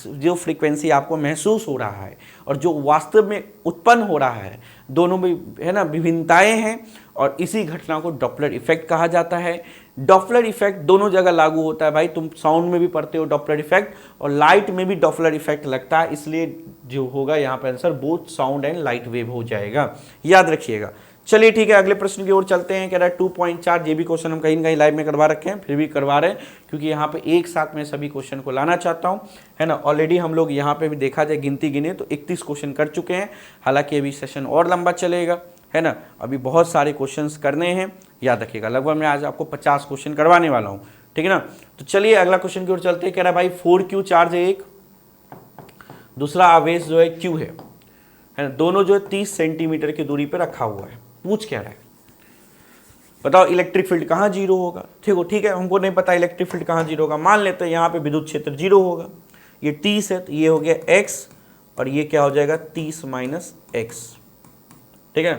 जो फ्रीक्वेंसी आपको महसूस हो रहा है और जो वास्तव में उत्पन्न हो रहा है, दोनों में है ना विभिन्नताएं हैं, और इसी घटना को डॉपलर इफेक्ट कहा जाता है। डॉपलर इफेक्ट दोनों जगह लागू होता है भाई, तुम साउंड में भी पढ़ते हो डॉपलर इफेक्ट, और लाइट में भी डॉपलर इफेक्ट लगता है, इसलिए जो होगा यहाँ पे answer both sound and light wave हो जाएगा, याद रखिएगा। चलिए ठीक है, अगले प्रश्न की ओर चलते हैं। कह रहा है 2.4, ये भी क्वेश्चन हम कहीं ना कहीं लाइव में करवा रखे हैं, फिर भी करवा रहे हैं क्योंकि यहाँ पे एक साथ में सभी क्वेश्चन को लाना चाहता हूँ, है ना। ऑलरेडी हम लोग यहाँ पे भी देखा जाए गिनती गिने तो 31 क्वेश्चन कर चुके हैं, हालांकि अभी सेशन और लंबा चलेगा, है ना, अभी बहुत सारे क्वेश्चंस करने हैं, याद रखिएगा। लगभग मैं आज आपको 50 क्वेश्चन करवाने वाला हूँ, ठीक है ना। तो चलिए अगला क्वेश्चन की ओर चलते हैं। कह रहा है भाई 4Q चार्ज है एक, दूसरा आवेश जो है Q है ना, दोनों जो है 30 सेंटीमीटर की दूरी पर रखा हुआ है। पूछ क्या रहा है, बताओ इलेक्ट्रिक फील्ड कहाँ जीरो होगा। ठीक है, हमको नहीं पता इलेक्ट्रिक फील्ड कहाँ जीरो होगा, मान लेते हैं यहाँ पे विद्युत क्षेत्र जीरो होगा, ये 30 है तो ये हो गया x, और ये क्या हो जाएगा 30 माइनस x, ठीक है।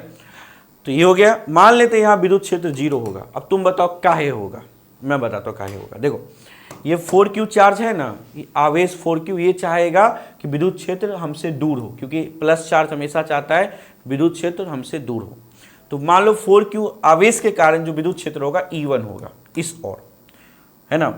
तो ये हो गया, मान लेते हैं यहाँ विद्युत क्षेत्र जीरो होगा। अब तुम बताओ काहे होगा, मैं बताता हूँ काहे होगा। देखो ये 4Q चार्ज है ना, ये आवेश 4Q ये चाहेगा कि विद्युत क्षेत्र हमसे दूर हो, क्योंकि प्लस चार्ज हमेशा चाहता है विद्युत क्षेत्र हमसे दूर हो। तो मान लो 4Q आवेश के कारण जो विद्युत क्षेत्र होगा E1 होगा इस ओर, है ना।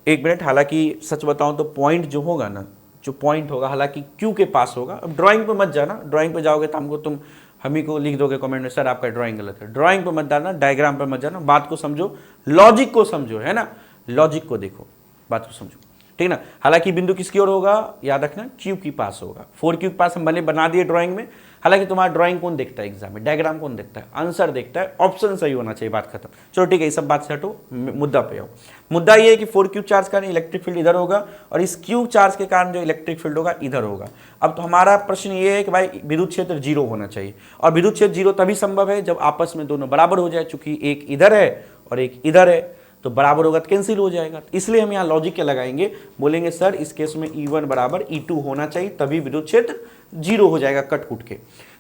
एक मिनट, हालांकि सच बताऊं तो पॉइंट जो होगा ना, जो पॉइंट होगा हालांकि Q के पास होगा। अब ड्राइंग पे मत जाना, ड्राइंग पे जाओगे तो हमको तुम हम ही को लिख दोगे कमेंट में सर आपका ड्राइंग गलत है। ड्राइंग पे मत जाना, डायग्राम पे मत जाना, बात को समझो, लॉजिक को समझो, है ना, लॉजिक को देखो, बात को समझो, ठीक ना। हालांकि बिंदु किसकी ओर होगा, याद रखना Q के पास होगा। 4Q के पास हम बना दिए ड्राइंग में। हालांकि तुम्हारा ड्राइंग कौन देखता है एग्जाम में, डायग्राम कौन देखता है, आंसर देखता है, ऑप्शन सही होना चाहिए, बात खत्म। चलो ठीक है, ये सब बात से हटो, मुद्दा पे आओ। मुद्दा ये है कि 4Q चार्ज का इलेक्ट्रिक फील्ड इधर होगा और इस Q चार्ज के कारण जो इलेक्ट्रिक फील्ड होगा इधर होगा। अब तो हमारा प्रश्न ये है कि भाई विद्युत क्षेत्र जीरो होना चाहिए, और विद्युत क्षेत्र जीरो तभी संभव है जब आपस में दोनों बराबर हो जाए। चूंकि एक इधर है और एक इधर है तो बराबर होगा तो कैंसिल हो जाएगा, इसलिए हम यहाँ लॉजिक क्या लगाएंगे, बोलेंगे सर इस केस में E1 बराबर E2 होना चाहिए, तभी विद्युत क्षेत्र जीरो हो जाएगा कट कुट के।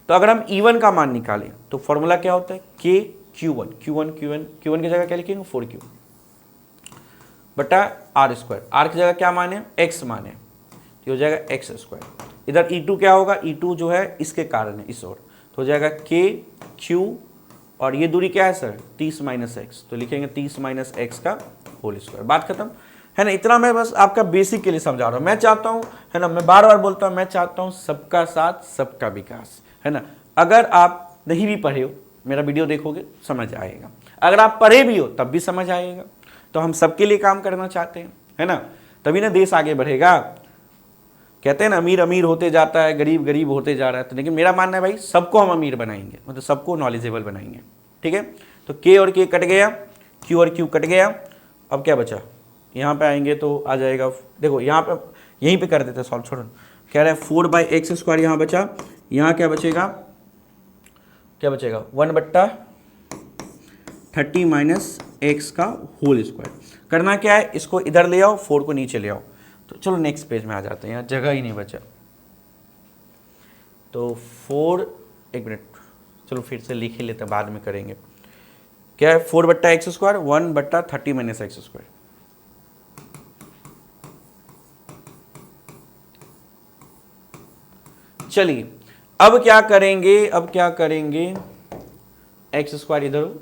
तो अगर हम E1 का मान निकालें तो फॉर्मूला क्या होता है, KQ1, Q1 की जगह क्या लिखेंगे 4Q बटा R स्क्वायर, R की जगह क्या माने X माने, तो हो जाएगा X स्क्वायर। इधर E2 क्या होगा, E2 जो है इसके कारण है इस ओर, तो हो जाएगा के क्यू, और ये दूरी क्या है सर 30 माइनस एक्स, तो लिखेंगे 30 माइनस एक्स का होल स्क्वायर। बात खत्म है ना। इतना मैं बस आपका बेसिक के लिए समझा रहा हूँ। मैं चाहता हूँ है ना, मैं बार बार बोलता हूँ, मैं चाहता हूँ सबका साथ सबका विकास है ना। अगर आप नहीं भी पढ़े हो, मेरा वीडियो देखोगे समझ आएगा, अगर आप पढ़े भी हो तब भी समझ आएगा। तो हम सबके लिए काम करना चाहते हैं है ना, तभी ना देश आगे बढ़ेगा। कहते हैं ना अमीर अमीर होते जाता है, गरीब गरीब होते जा रहा है। तो लेकिन मेरा मानना है भाई सबको हम अमीर बनाएंगे, मतलब सबको नॉलेजेबल बनाएंगे। ठीक है, तो के और के कट गया, क्यू और क्यू कट गया। अब क्या बचा, यहाँ पे आएंगे तो आ जाएगा, देखो यहाँ पे यहीं पे कर देते हैं सॉल्व, छोड़ो। कह रहा है 4/x² यहाँ बचा, यहाँ क्या बचेगा, क्या बचेगा 1/30 माइनस एक्स का होल स्क्वायर। करना क्या है, इसको इधर ले आओ, 4 को नीचे ले आओ। तो चलो नेक्स्ट पेज में आ जाते हैं, यहाँ जगह ही नहीं बचा। तो 4, एक मिनट, चलो फिर से लिख ही लेते हैं, बाद में करेंगे। क्या है 4/x², 1/30 माइनस x²। चलिए अब क्या करेंगे, अब क्या करेंगे, x² इधर हो,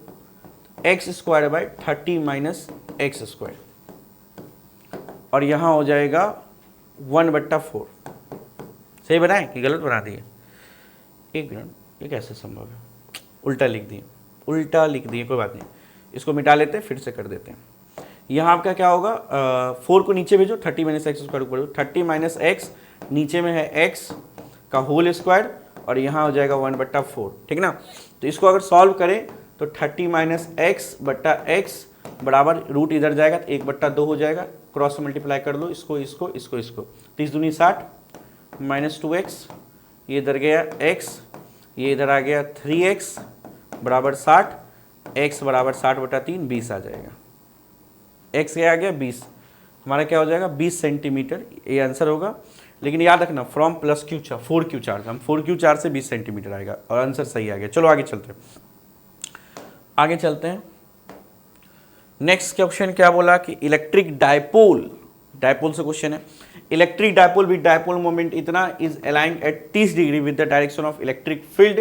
x²/30 माइनस x², और यहां हो जाएगा 1/4। सही बनाए कि गलत बना दिए, एक मिनट, ये कैसे संभव है, उल्टा लिख दिए, उल्टा लिख दिए, कोई बात नहीं, इसको मिटा लेते हैं, फिर से कर देते हैं। यहाँ आपका क्या होगा, 4 को नीचे भेजो, 30 माइनस x² ऊपर, 30 माइनस x, नीचे में है x का होल स्क्वायर, और यहाँ हो जाएगा 1/4। ठीक ना। तो इसको अगर सॉल्व करें तो 30 माइनस x/x बराबर रूट इधर जाएगा तो 1/2 हो जाएगा, क्रॉस मल्टीप्लाई कर लो, इसको इसको इसको इसको, 30 दूनी 60 माइनस 2x, ये इधर गया x, ये इधर आ गया 3x बराबर 60, x बराबर 60/3, 20 आ जाएगा। x क्या आ गया 20, हमारा क्या हो जाएगा 20 सेंटीमीटर, ये आंसर होगा। लेकिन याद रखना from plus Q charge, 4Q charge, हम 4Q चार्ज से 20 सेंटीमीटर आएगा, और आंसर सही आ गया। चलो आगे चलते हैं, आगे चलते हैं। नेक्स्ट क्वेश्चन क्या बोला कि इलेक्ट्रिक डायपोल, डायपोल से क्वेश्चन है, electric dipole with dipole moment इतना is aligned at 30 degree with the direction of electric field,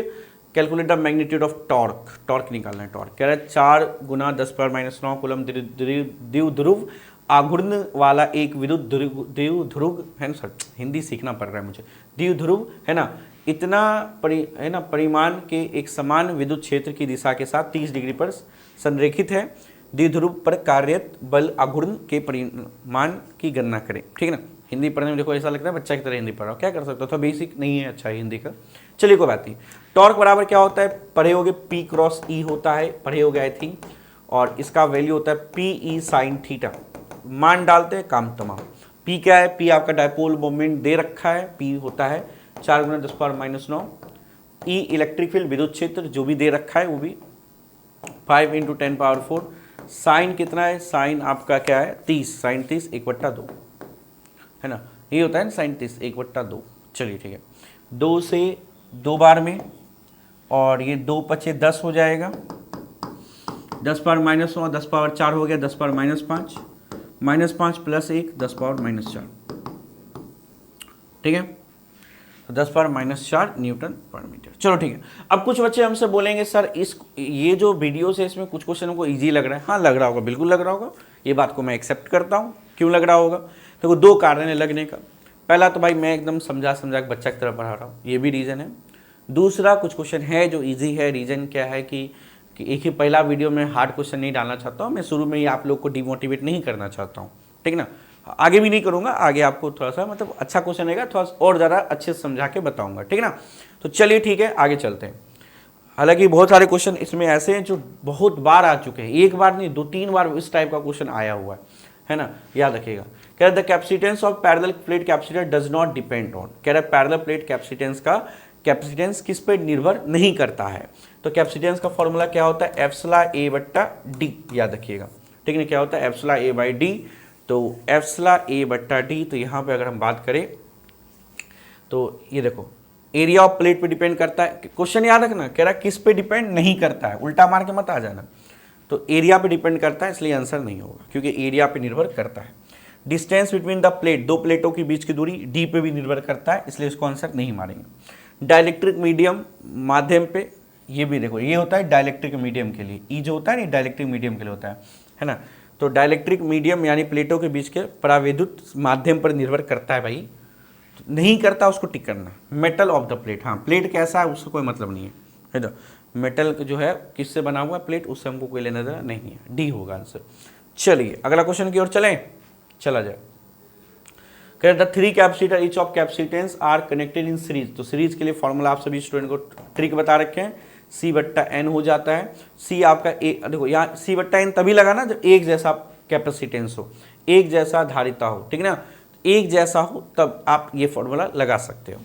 calculate the magnitude of torque. Torque निकालना है, टॉर्क कह रहा है 4 × 10⁻⁹ कूलम द्विध्रुव आघूर्ण वाला एक विद्युत द्विध्रुव है ना, सर हिंदी सीखना पड़ रहा है मुझे, द्विध्रुव है ना, इतना है ना परिमाण के एक समान विद्युत क्षेत्र की दिशा के साथ 30 डिग्री पर संरेखित है, द्विध्रुव पर कार्यरत बल आघूर्ण के परिमाण की गणना करें। ठीक है ना। हिंदी पढ़ने में देखो ऐसा लगता है बच्चा की तरह हिंदी पढ़ रहा हो, क्या कर सकते हो, तो बेसिक नहीं है अच्छा हिंदी का। चलिए कोई बात नहीं। टॉर्क बराबर क्या होता है, पढ़े होगे P×E होता है, पढ़े होगे आई थिंक, और इसका वैल्यू होता है PE sin थीटा। मान डालते हैं, काम तमाम। P क्या है, P आपका डायपोल मोमेंट दे रखा है, P होता है 4 × 10⁻⁹, E इलेक्ट्रिक फील्ड विद्युत क्षेत्र जो भी दे रखा है वो भी 5 × 10⁴, साइन कितना है, साइन आपका क्या है 30, साइन 30 1/2 है ना, ये होता है ना साइन 30 1/2। चलिए ठीक है, 2 से 2 बार में, और ये 2 × 10 हो जाएगा, 10⁻⁹, 10⁻4 हो गया, 10⁻⁻5, -5 + 1 10⁻⁻4। ठीक है, 10⁻⁻4 न्यूटन पर मीटर। चलो ठीक है। अब कुछ बच्चे हमसे बोलेंगे सर ये जो वीडियोस है इसमें कुछ क्वेश्चन को इजी लग रहा है। हाँ लग रहा होगा, बिल्कुल लग रहा होगा, ये बात को मैं एक्सेप्ट करता हूँ। क्यों लग रहा होगा, देखो 2 कारण है लगने का। पहला तो भाई मैं एकदम समझा के बच्चा की तरह पढ़ा रहा हूँ, ये भी रीज़न है। दूसरा कुछ क्वेश्चन है जो ईजी है, रीज़न क्या है कि एक ही पहला वीडियो में हार्ड क्वेश्चन नहीं डालना चाहता हूँ मैं, शुरू में ही आप लोग को डिमोटिवेट नहीं करना चाहता हूँ। ठीक ना, आगे भी नहीं करूँगा, आगे आपको थोड़ा सा मतलब अच्छा क्वेश्चन रहेगा, थोड़ा और ज़्यादा अच्छे से समझा के बताऊँगा। ठीक ना, तो चलिए ठीक है आगे चलते हैं। हालांकि बहुत सारे क्वेश्चन इसमें ऐसे हैं जो बहुत बार आ चुके हैं, एक बार नहीं 2-3 बार इस टाइप का क्वेश्चन आया हुआ है ना, याद रखिएगा। कह रहा है the capacitance of parallel plate capacitor does not depend on, कह रहा है पैरेलल प्लेट कैपेसिटेंस का कैपेसिटेंस किस पे निर्भर नहीं करता है। तो कैपेसिटेंस का फॉर्मूला क्या होता है, εA/d, याद रखिएगा। ठीक है, क्या होता है εA/d, तो εA/d। तो यहाँ पे अगर हम बात करें तो ये देखो एरिया ऑफ प्लेट पे डिपेंड करता है, क्वेश्चन याद रखना, कह रहा है किस पे डिपेंड नहीं करता है, उल्टा मार के मत आ जाना। तो एरिया पे डिपेंड करता है, इसलिए आंसर नहीं होगा, क्योंकि एरिया पे निर्भर करता है। डिस्टेंस बिटवीन द प्लेट, 2 प्लेटों के बीच की दूरी डी पे भी निर्भर करता है, इसलिए इसको आंसर नहीं मारेंगे। डाइलेक्ट्रिक मीडियम माध्यम पे, ये भी देखो ये होता है डाइलेक्ट्रिक मीडियम के लिए, ई जो होता है ना डाइलेक्ट्रिक मीडियम के लिए होता है ना। तो डाइलेक्ट्रिक मीडियम यानी प्लेटों के बीच के परावैद्युत माध्यम पर निर्भर करता है भाई, नहीं करता उसको टिक करना। मेटल ऑफ द प्लेट, हाँ प्लेट कैसा है उससे कोई मतलब नहीं है ना। मेटल जो है किससे बना हुआ प्लेट, उससे हमको कोई लेना देना नहीं है, डी होगा आंसर। चलिए अगला क्वेश्चन की ओर चलें, चला जाए। The three capacitor each of capacitance are connected in series. तो सीरीज के लिए फॉर्मूला आप सभी स्टूडेंट को ट्रिक बता रखे हैं, सी बट्टा एन हो जाता है। सी आपका एक, देखो यहाँ सी बट्टा एन तभी लगा ना जब एक जैसा कैपेसिटेंस हो, एक जैसा धारिता हो, ठीक ना, एक जैसा हो तब आप ये फॉर्मूला लगा सकते हो।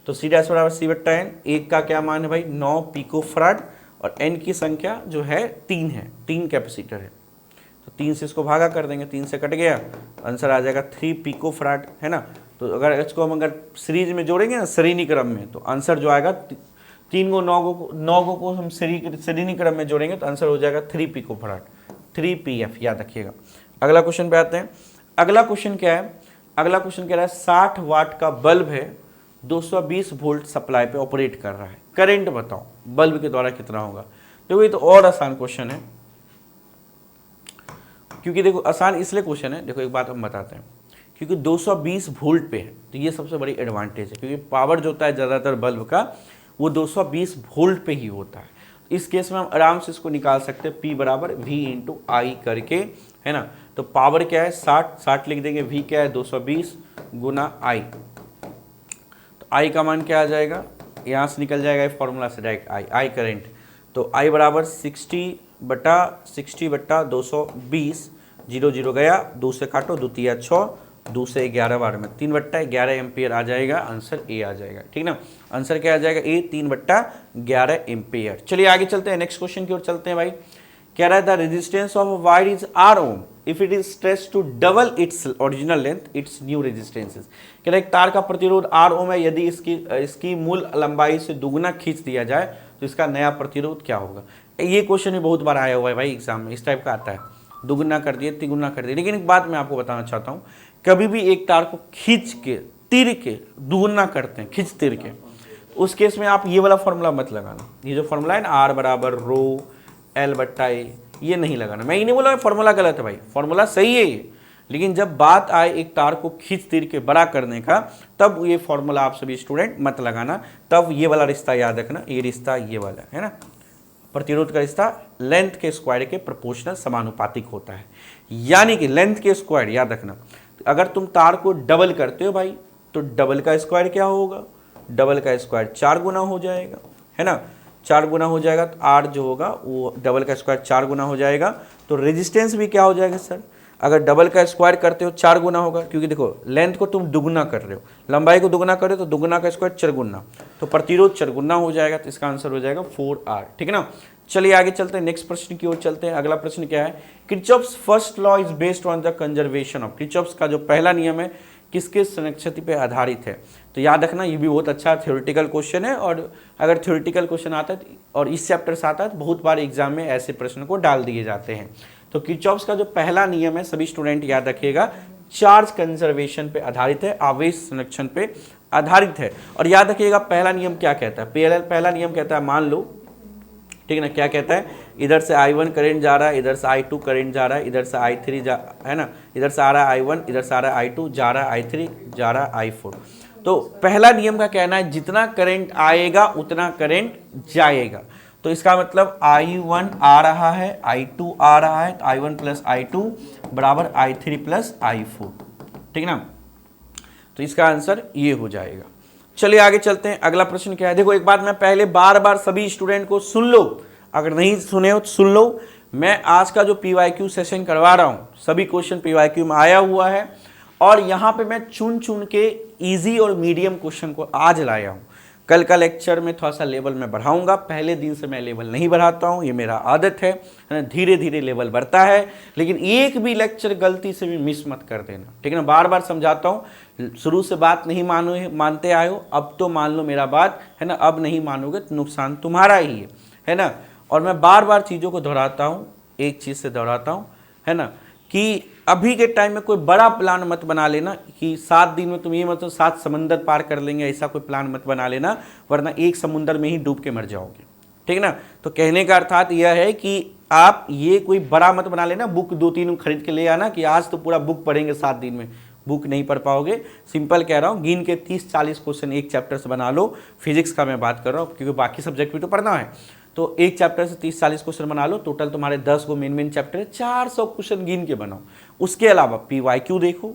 तो सी डैश बराबर सी बट्टा एन, एक का क्या मान है भाई 9 पिको फराड, और एन की संख्या जो है 3 है, 3 कैपेसिटर है, तो 3 से इसको भागा कर देंगे, 3 से कट गया, आंसर आ जाएगा 3 पिको फराड, है ना। तो अगर इसको हम अगर सीरीज में जोड़ेंगे ना श्रेणी क्रम में, तो आंसर जो आएगा 3 को 9 को हम श्रेणी क्रम में जोड़ेंगे तो आंसर हो जाएगा 3 पिको फराड, 3 PF, याद रखिएगा। अगला क्वेश्चन पे आते हैं। अगला क्वेश्चन क्या है, अगला क्वेश्चन कह रहा है 60 वाट का बल्ब है, 220 वोल्ट सप्लाई पे ऑपरेट कर रहा है, करंट बताओ बल्ब के द्वारा कितना होगा। तो ये तो और आसान क्वेश्चन है, क्योंकि देखो आसान इसलिए क्वेश्चन है, देखो एक बात हम बताते हैं, क्योंकि 220 वोल्ट पे है, तो ये सबसे बड़ी एडवांटेज है, क्योंकि पावर जो होता है ज़्यादातर बल्ब का वो 220 वोल्ट पे ही होता है। इस केस में हम आराम से इसको निकाल सकते हैं, P बराबर V इंटू आई करके, है ना। तो पावर क्या है 60 लिख देंगे, V क्या है 220 गुना आई, तो आई का मान क्या आ जाएगा, यहाँ से निकल जाएगा फॉर्मूला से डायरेक्ट आई करंट। तो आई बराबर 60 बट्टा 220, 0 0 गया, 2 से काटो, 2 तिया 6, 2 से 11 बार में 3 बट्टा 11 एम्पियर आ जाएगा, आंसर ए आ जाएगा, ठीक ना। आंसर क्या आ जाएगा ए, 3 बट्टा 11 एम्पियर। चलिए आगे चलते हैं, नेक्स्ट क्वेश्चन की ओर चलते हैं भाई। कह रहा है the resistance of wire is R ohm if it is stretched to double its original length its new resistances. कह रहा है एक तार का प्रतिरोध आर ओम है, यदि इसकी मूल लंबाई से दुगुना खींच दिया जाए तो इसका नया प्रतिरोध क्या होगा। ये क्वेश्चन भी बहुत बार आया हुआ है भाई एग्जाम में, इस टाइप का आता है, दुगुना कर दिए तिगुना कर दिए। लेकिन एक बात मैं आपको बताना चाहता हूँ, कभी भी एक तार को खींच के तीर के दुगुना करते हैं, खींच तीर के, उस केस में आप ये वाला फॉर्मूला मत लगाना, ये जो फॉर्मूला है ना आर बराबर रो एल बट्टा ए, ये नहीं लगाना। मैं ये नहीं बोला फॉर्मूला गलत है भाई, फॉर्मूला सही है ये, लेकिन जब बात आए एक तार को खींच तीर के बड़ा करने का, तब ये फॉर्मूला आप सभी स्टूडेंट मत लगाना, तब ये वाला रिश्ता याद रखना, ये रिश्ता ये वाला है ना, प्रतिरोध का रिश्ता लेंथ के स्क्वायर के प्रोपोर्शनल समानुपातिक होता है, यानी कि लेंथ के स्क्वायर याद रखना। अगर तुम तार को डबल करते हो भाई, तो डबल का स्क्वायर क्या होगा, डबल का स्क्वायर 4 गुना हो जाएगा, है ना, 4 गुना हो जाएगा, तो आर जो होगा वो डबल का स्क्वायर 4 गुना हो जाएगा। तो रेजिस्टेंस भी क्या हो जाएगा सर, अगर डबल का स्क्वायर करते हो 4 गुना होगा, क्योंकि देखो लेंथ को तुम दुगुना कर रहे हो, लंबाई को दुगुना कर रहे हो, तो दुगुना का स्क्वायर 4 गुना, तो प्रतिरोध 4 गुना हो जाएगा, तो इसका आंसर हो जाएगा 4R, ठीक है ना। चलिए आगे चलते हैं, नेक्स्ट प्रश्न की ओर चलते हैं। अगला प्रश्न क्या है, Kirchhoff's first law is based on the conservation of, Kirchhoff's का जो पहला नियम है किसके संरक्षति पे आधारित है। तो याद रखना ये भी बहुत अच्छा थ्योरेटिकल क्वेश्चन है, और अगर थ्योरेटिकल क्वेश्चन आता है और इस चैप्टर से आता है तो बहुत बार एग्जाम में ऐसे प्रश्न को डाल दिए जाते हैं। तो किरचॉफ्स का जो पहला नियम है सभी स्टूडेंट याद रखिएगा, चार्ज कंजर्वेशन पे आधारित है, आवेश संरक्षण पे आधारित है। और याद रखिएगा पहला नियम क्या कहता है, पहला नियम कहता है, मान लो ठीक है ना, क्या कहता है, इधर से I1 करंट जा रहा है, इधर से I2 करंट जा रहा है, इधर से I3 जा, है ना, इधर से आ रहा है I1, इधर से आ रहा है I2, जा रहा है I3, जा रहा है I4। तो पहला नियम का कहना है जितना करंट आएगा उतना करंट जाएगा। तो इसका मतलब I1 आ रहा है, I2 आ रहा है, तो I1 प्लस I2 बराबर I3 प्लस I4, ठीक ना। तो इसका आंसर ये हो जाएगा। चलिए आगे चलते हैं, अगला प्रश्न क्या है। देखो एक बात मैं पहले बार बार सभी स्टूडेंट को सुन लो, अगर नहीं सुने हो तो सुन लो, मैं आज का जो PYQ सेशन करवा रहा हूँ सभी क्वेश्चन PYQ में आया हुआ है, और यहाँ पे मैं चुन चुन के इजी और मीडियम क्वेश्चन को आज लाया हूँ। कल का लेक्चर में थोड़ा सा लेवल मैं बढ़ाऊंगा, पहले दिन से मैं लेवल नहीं बढ़ाता हूँ, ये मेरा आदत है ना, धीरे धीरे लेवल बढ़ता है। लेकिन एक भी लेक्चर गलती से भी मिस मत कर देना, ठीक है ना। बार बार समझाता हूँ, शुरू से बात नहीं मानते आए हो, अब तो मान लो मेरा बात, है ना, अब नहीं मानोगे तो नुकसान तुम्हारा ही है ना। और मैं बार बार चीज़ों को दोहराता हूँ, एक चीज़ से दोहराता हूँ, है ना, कि अभी के टाइम में कोई बड़ा प्लान मत बना लेना कि 7 दिन में तुम ये मतलब 7 समंदर पार कर लेंगे, ऐसा कोई प्लान मत बना लेना, वरना एक समुंदर में ही डूब के मर जाओगे। ठीक ना। तो कहने का अर्थात यह है कि आप ये कोई बड़ा मत बना लेना, बुक 2-3 खरीद के ले आना कि आज तो पूरा बुक पढ़ेंगे 7 दिन में, बुक नहीं पढ़ पाओगे। सिंपल कह रहा हूँ, गिन के 30-40 क्वेश्चन एक चैप्टर से बना लो। फिजिक्स का मैं बात कर रहा हूँ क्योंकि बाकी सब्जेक्ट भी तो पढ़ना है। तो एक चैप्टर से 30-40 क्वेश्चन बना लो, टोटल तुम्हारे 10 गो मेन चैप्टर है, 400 क्वेश्चन गिन के बनाओ। उसके अलावा PYQ देखो,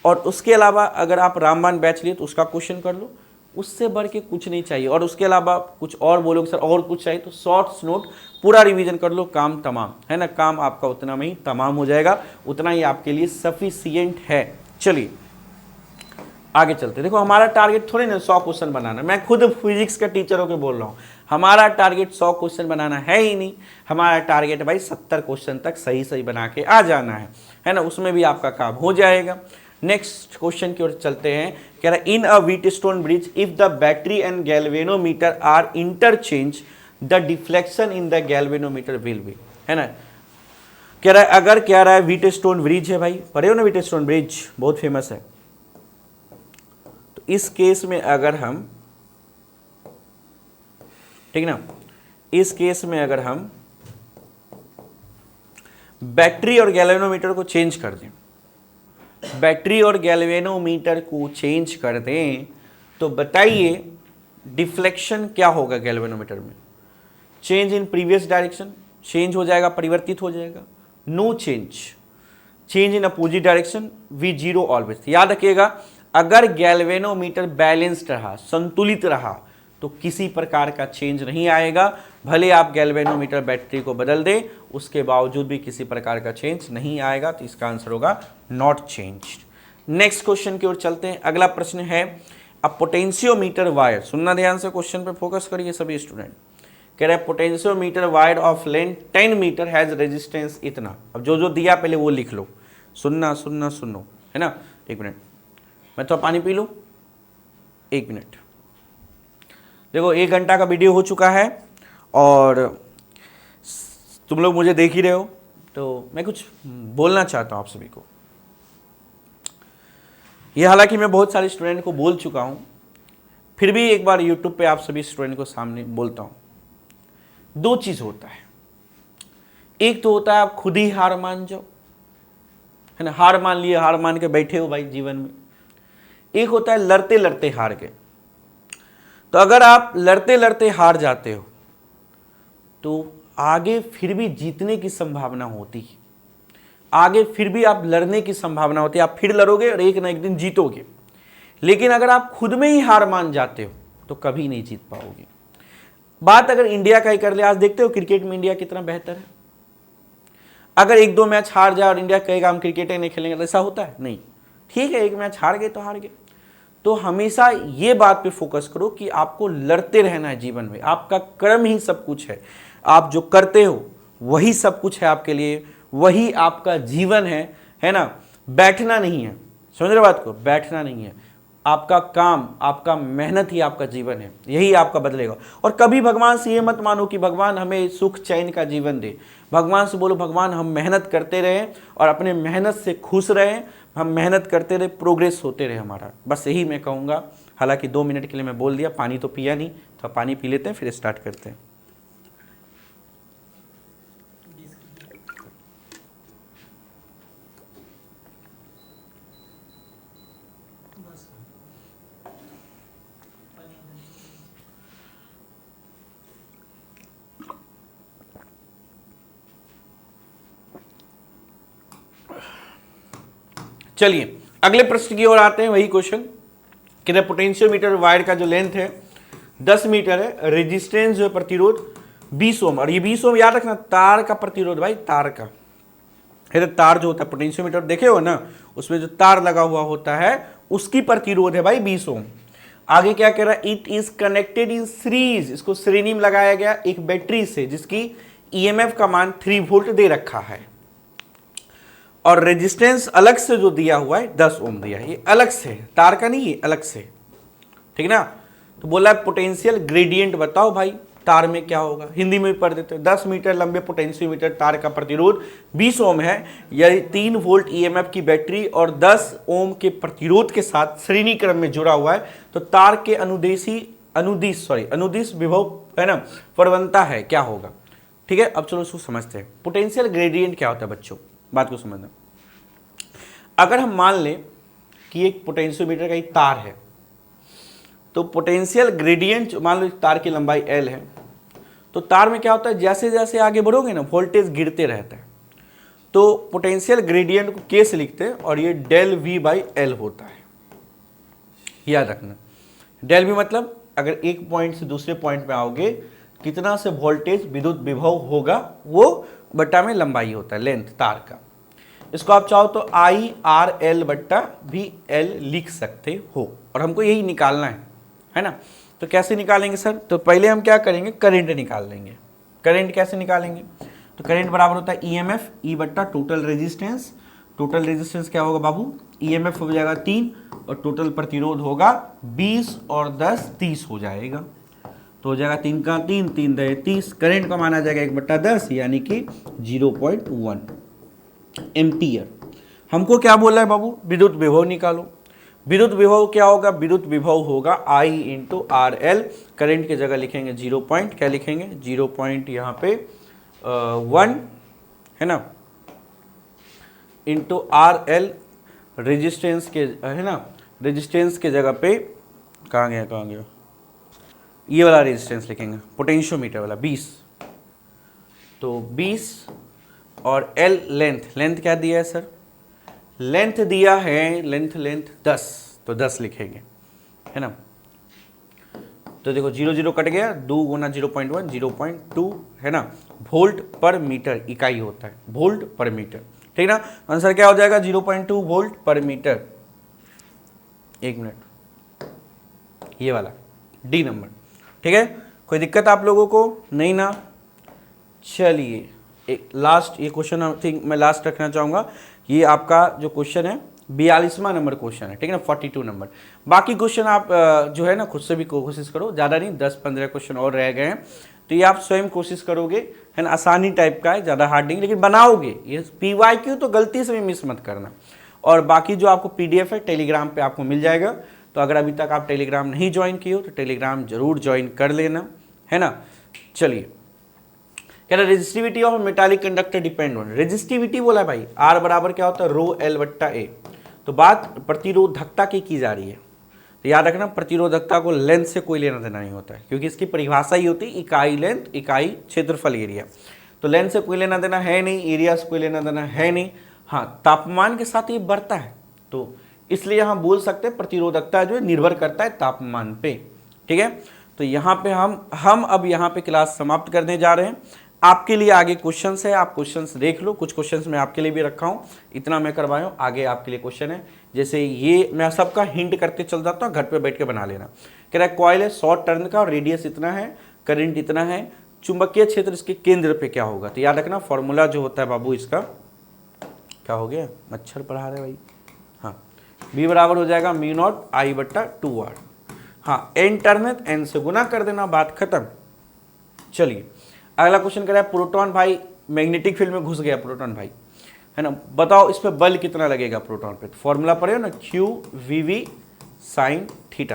और उसके अलावा अगर आप रामबाण बैच लिए तो उसका क्वेश्चन कर लो, उससे बढ़ के कुछ नहीं चाहिए। और उसके अलावा कुछ और बोलोगे सर और कुछ चाहिए, तो शॉर्ट्स नोट पूरा रिवीजन कर लो, काम तमाम है ना। काम आपका उतना में ही तमाम हो जाएगा, उतना ही आपके लिए सफिशिएंट है। चलिए आगे चलते। देखो हमारा टारगेट थोड़ी ना 100 क्वेश्चन बनाना, मैं खुद फिजिक्स का टीचर होकर बोल रहा हूँ, हमारा टारगेट 100 क्वेश्चन बनाना है ही नहीं। हमारा टारगेट भाई 70 क्वेश्चन तक सही सही बना के आ जाना है ना, उसमें भी आपका काम हो जाएगा। नेक्स्ट क्वेश्चन की ओर चलते हैं। कह रहा है in a Wheatstone bridge if the battery and galvanometer are interchange the deflection in the galvanometer will be, है ना। कह रहा है अगर कह रहा है व्हीटस्टोन ब्रिज है भाई, पढ़े हो ना व्हीटस्टोन ब्रिज, बहुत फेमस है। तो इस केस में अगर हम, ठीक ना, इस केस में अगर हम बैटरी और गैल्वेनोमीटर को चेंज कर दें, बैटरी और गैल्वेनोमीटर को चेंज कर दें, तो बताइए डिफ्लेक्शन क्या होगा गैल्वेनोमीटर में। Change in previous direction, change हो जाएगा, परिवर्तित हो जाएगा। No change, change in opposite direction, V0 always. याद रखिएगा, अगर गैल्वेनोमीटर बैलेंस्ड रहा, संतुलित रहा, तो किसी प्रकार का चेंज नहीं आएगा। भले आप गैल्वेनोमीटर बैटरी को बदल दें, उसके बावजूद भी किसी प्रकार का चेंज नहीं आएगा। तो इसका आंसर होगा नॉट चेंज्ड। नेक्स्ट क्वेश्चन की ओर चलते हैं। अगला प्रश्न है अ पोटेंशियोमीटर वायर, सुनना ध्यान से, क्वेश्चन पे फोकस करिए सभी स्टूडेंट। कह रहा है potentiometer wire of length 10 metre has resistance इतना। अब जो जो दिया पहले वो लिख लो, सुनना सुनना सुनो, है ना। एक मिनट मैं तो पानी पी लूँ, 1 मिनट। देखो 1 घंटा का वीडियो हो चुका है और तुम लोग मुझे देख ही रहे हो, तो मैं कुछ बोलना चाहता हूँ आप सभी को। ये हालांकि मैं बहुत सारे स्टूडेंट को बोल चुका हूँ, फिर भी एक बार यूट्यूब पे आप सभी स्टूडेंट को सामने बोलता हूँ। 2 चीज़ होता है, एक तो होता है आप खुद ही हार मान जाओ, है ना, हार मान लिए, हार मान के बैठे हो भाई जीवन में। एक होता है लड़ते लड़ते हार गए। तो अगर आप लड़ते लड़ते हार जाते हो तो आगे फिर भी जीतने की संभावना होती है, आगे फिर भी आप लड़ने की संभावना होती है, आप फिर लड़ोगे और एक ना एक दिन जीतोगे। लेकिन अगर आप खुद में ही हार मान जाते हो तो कभी नहीं जीत पाओगे। बात अगर इंडिया का ही कर ले, आज देखते हो क्रिकेट में इंडिया कितना बेहतर है। अगर 1-2 मैच हार जाए और इंडिया कहेगा हम क्रिकेट ही नहीं खेलेंगे, तो ऐसा होता है नहीं। ठीक है, 1 मैच हार गए तो हार गए। तो हमेशा ये बात पे फोकस करो कि आपको लड़ते रहना है जीवन में। आपका कर्म ही सब कुछ है, आप जो करते हो वही सब कुछ है आपके लिए, वही आपका जीवन है ना। बैठना नहीं है, समझ रहे बात को, बैठना नहीं है। आपका काम, आपका मेहनत ही आपका जीवन है, यही आपका बदलेगा। और कभी भगवान से ये मत मानो कि भगवान हमें सुख चैन का जीवन दे। भगवान से बोलो भगवान हम मेहनत करते रहें और अपने मेहनत से खुश रहें, हम मेहनत करते रहे, प्रोग्रेस होते रहे हमारा। बस यही मैं कहूँगा। हालांकि 2 मिनट के लिए मैं बोल दिया, पानी तो पिया नहीं, तो पानी पी लेते हैं फिर स्टार्ट करते हैं। चलिए अगले प्रश्न की ओर आते हैं। वही क्वेश्चन कि पोटेंशियोमीटर वायर का जो लेंथ है 10 मीटर है, रेजिस्टेंस जो है प्रतिरोध 20 ओम। और ये 20 ओम याद रखना, तार का प्रतिरोध भाई, तार का है। तार जो होता है पोटेंशियोमीटर देखे हो ना, उसमें जो तार लगा हुआ होता है उसकी प्रतिरोध है भाई 20 ओम। आगे क्या कह रहा है, it is connected in series, इसको श्रेणी में लगाया गया एक बैटरी से जिसकी ईएमएफ का मान 3 वोल्ट दे रखा है। और रेजिस्टेंस अलग से जो दिया हुआ है 10 ओम दिया है, ये अलग से है, तार का नहीं, ये अलग से, ठीक ना। तो बोला पोटेंशियल ग्रेडियंट बताओ भाई, तार में क्या होगा, हिंदी में भी पढ़ देते हैं। 10 मीटर लंबे पोटेंशियोमीटर तार का प्रतिरोध 20 ओम है, यदि 3 वोल्ट ईएमएफ की बैटरी और 10 ओम के प्रतिरोध के साथ श्रेणी क्रम में जुड़ा हुआ है तो तार के अनुदिश विभव है ना प्रवणता है, क्या होगा। ठीक है, अब चलो इसको समझते हैं। पोटेंशियल ग्रेडियंट क्या होता है बच्चों, बात को समझना। अगर हम मान लें कि एक पोटेंशियोमीटर का एक तार है तो पोटेंशियल ग्रेडियंट, मान लो तार की लंबाई L है, तो तार में क्या होता है, जैसे जैसे आगे बढ़ोगे ना वोल्टेज गिरते रहता है, तो पोटेंशियल ग्रेडियंट को K से लिखते हैं और ये डेल V/L होता है, याद रखना। डेल V मतलब अगर एक पॉइंट से दूसरे पॉइंट पे आओगे कितना से वोल्टेज विद्युत विभव होगा वो बट्टा में लंबाई होता है, लेंथ तार का। इसको आप चाहो तो IRL/VL लिख सकते हो और हमको यही निकालना है ना। तो कैसे निकालेंगे सर, तो पहले हम क्या करेंगे, करंट निकाल लेंगे। करंट कैसे निकालेंगे, तो करंट बराबर होता है EMF E/टोटल रेजिस्टेंस। टोटल रेजिस्टेंस क्या होगा बाबू, EMF हो जाएगा 3 और टोटल प्रतिरोध होगा 20 और 10 30 हो जाएगा। तो हो जाएगा 3 का 3, 3 दे 30। करंट का माना जाएगा 1/10 यानी कि 0.1 एम्पियर। हमको क्या बोला है बाबू, विद्युत विभव निकालो। विद्युत विभव क्या होगा, विद्युत विभव होगा I × RL। करंट की जगह लिखेंगे 0 पॉइंट, क्या लिखेंगे 0 पॉइंट यहाँ पे 1 है ना, इंटू RL रेजिस्टेंस के है ना, रेजिस्टेंस के जगह पे कहाँ गया, ये वाला रेजिस्टेंस लिखेंगे, पोटेंशियोमीटर वाला 20। तो 20 और L लेंथ क्या दिया है सर, लेंथ दिया है, लेंथ 10, तो 10 लिखेंगे है ना। तो देखो 0 0 कट गया, 2 गुना 0.1 0.2 है ना, वोल्ट पर मीटर इकाई होता है, वोल्ट पर मीटर। ठीक ना, आंसर क्या हो जाएगा 0.2 वोल्ट पर मीटर। एक मिनट, ये वाला डी नंबर। ठीक है, कोई दिक्कत आप लोगों को नहीं ना। चलिए एक लास्ट ये क्वेश्चन आई थिंक मैं लास्ट रखना चाहूँगा। ये आपका जो क्वेश्चन है 42वां नंबर क्वेश्चन है, ठीक है ना, 42 नंबर। बाकी क्वेश्चन आप जो है ना खुद से भी कोशिश करो, ज़्यादा नहीं, 10-15 क्वेश्चन और रह गए हैं, तो ये आप स्वयं कोशिश करोगे है ना। आसानी टाइप का है, ज़्यादा हार्ड नहीं, लेकिन बनाओगे। ये PYQ तो गलती से भी मिस मत करना। और बाकी जो आपको PDF है टेलीग्राम पे आपको मिल जाएगा। तो अगर अभी तक आप टेलीग्राम नहीं ज्वाइन किए हो तो टेलीग्राम जरूर ज्वाइन कर लेना है ना। चलिए, कह रहा resistivity of metallic conductor depend on, resistivity बोला भाई R बराबर क्या होता है ρL/A। तो बात प्रतिरोधकता की जा रही है, तो याद रखना प्रतिरोधकता को लेंथ से कोई लेना देना नहीं होता है, क्योंकि इसकी परिभाषा ही होती है इकाई लेंथ इकाई क्षेत्रफल एरिया। तो लेंथ से कोई लेना देना है नहीं, एरिया से कोई लेना देना है नहीं। हाँ, तापमान के साथ ये बढ़ता है, तो इसलिए हम बोल सकते हैं प्रतिरोधकता जो है निर्भर करता है तापमान पे। ठीक है, तो यहाँ पे हम अब यहाँ पे क्लास समाप्त करने जा रहे हैं। आपके लिए आगे क्वेश्चंस है, आप क्वेश्चंस देख लो। कुछ क्वेश्चंस मैं आपके लिए भी रखा हूँ, इतना मैं करवाया हूँ, आगे आपके लिए क्वेश्चन है। जैसे ये मैं सबका हिंट करते चल जाता हूँ, घर पे बैठ के बना लेना। कह रहा है कॉइल है 100 टर्न का और रेडियस इतना है, करंट इतना है, चुंबकीय क्षेत्र इसके केंद्र पे क्या होगा। तो याद रखना फॉर्मूला जो होता है बाबू इसका क्या हो गया, मच्छर पढ़ा रहे भाई। हाँ, B बराबर हो जाएगा μ0I/2R। हाँ, एन टर्न है एन से गुना कर देना, बात खत्म। चलिए अगला क्वेश्चन कर रहा है प्रोटॉन भाई मैग्नेटिक फील्ड में घुस गया प्रोटॉन भाई, है ना, बताओ इस पे बल कितना लगेगा प्रोटॉन पे। तो फॉर्मूला पढ़े ना QVV sin θ, ठीक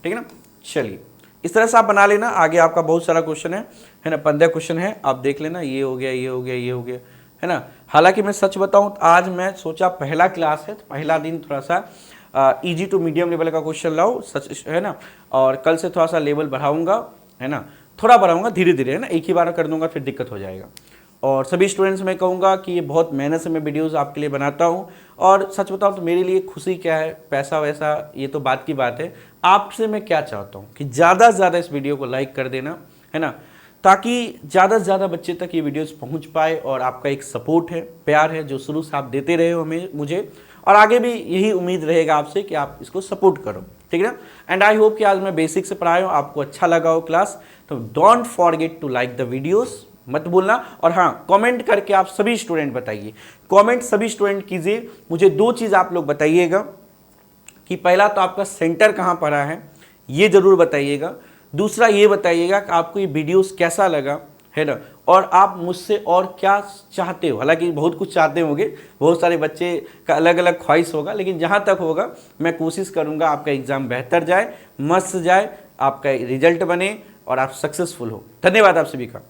है ना। चलिए इस तरह से आप बना लेना, आगे आपका बहुत सारा क्वेश्चन है ना, 15 क्वेश्चन है, आप देख लेना। ये हो गया, ये हो गया, ये हो गया, है ना। हालांकि मैं सच बताऊं तो आज मैं सोचा पहला क्लास है तो पहला दिन थोड़ा सा इजी टू मीडियम लेवल का क्वेश्चन लाओ, सच है ना। और कल से थोड़ा सा लेवल बढ़ाऊंगा, है ना, थोड़ा बढ़ाऊंगा धीरे धीरे, है ना, एक ही बार कर दूंगा फिर दिक्कत हो जाएगा। और सभी स्टूडेंट्स मैं कहूँगा कि ये बहुत मेहनत से मैं वीडियोस आपके लिए बनाता हूँ। और सच बताऊँ तो मेरे लिए खुशी क्या है, पैसा वैसा ये तो बात की बात है। आपसे मैं क्या चाहता हूँ कि ज़्यादा से ज़्यादा इस वीडियो को लाइक कर देना, है ना, ताकि ज़्यादा से ज़्यादा बच्चे तक ये वीडियोस पहुँच पाए। और आपका एक सपोर्ट है, प्यार है, जो शुरू से आप देते रहे हो हमें मुझे, और आगे भी यही उम्मीद रहेगा आपसे कि आप इसको सपोर्ट करो, ठीक है ना। एंड आई होप कि आज मैं बेसिक से पढ़ाया हूँ, आपको अच्छा लगा हो क्लास। तो don't forget to like the videos, मत भूलना। और हाँ, कमेंट करके आप सभी स्टूडेंट बताइए, कमेंट सभी स्टूडेंट कीजिए। मुझे 2 चीज़ आप लोग बताइएगा कि पहला तो आपका सेंटर कहाँ पड़ा है, ये ज़रूर बताइएगा। दूसरा ये बताइएगा कि आपको ये वीडियोस कैसा लगा, है ना, और आप मुझसे और क्या चाहते हो। हालांकि बहुत कुछ चाहते होंगे, बहुत सारे बच्चे का अलग अलग ख्वाहिश होगा, लेकिन जहाँ तक होगा मैं कोशिश करूँगा आपका एग्ज़ाम बेहतर जाए, मस्त जाए, आपका रिजल्ट बने और आप सक्सेसफुल हो। धन्यवाद आप सभी का।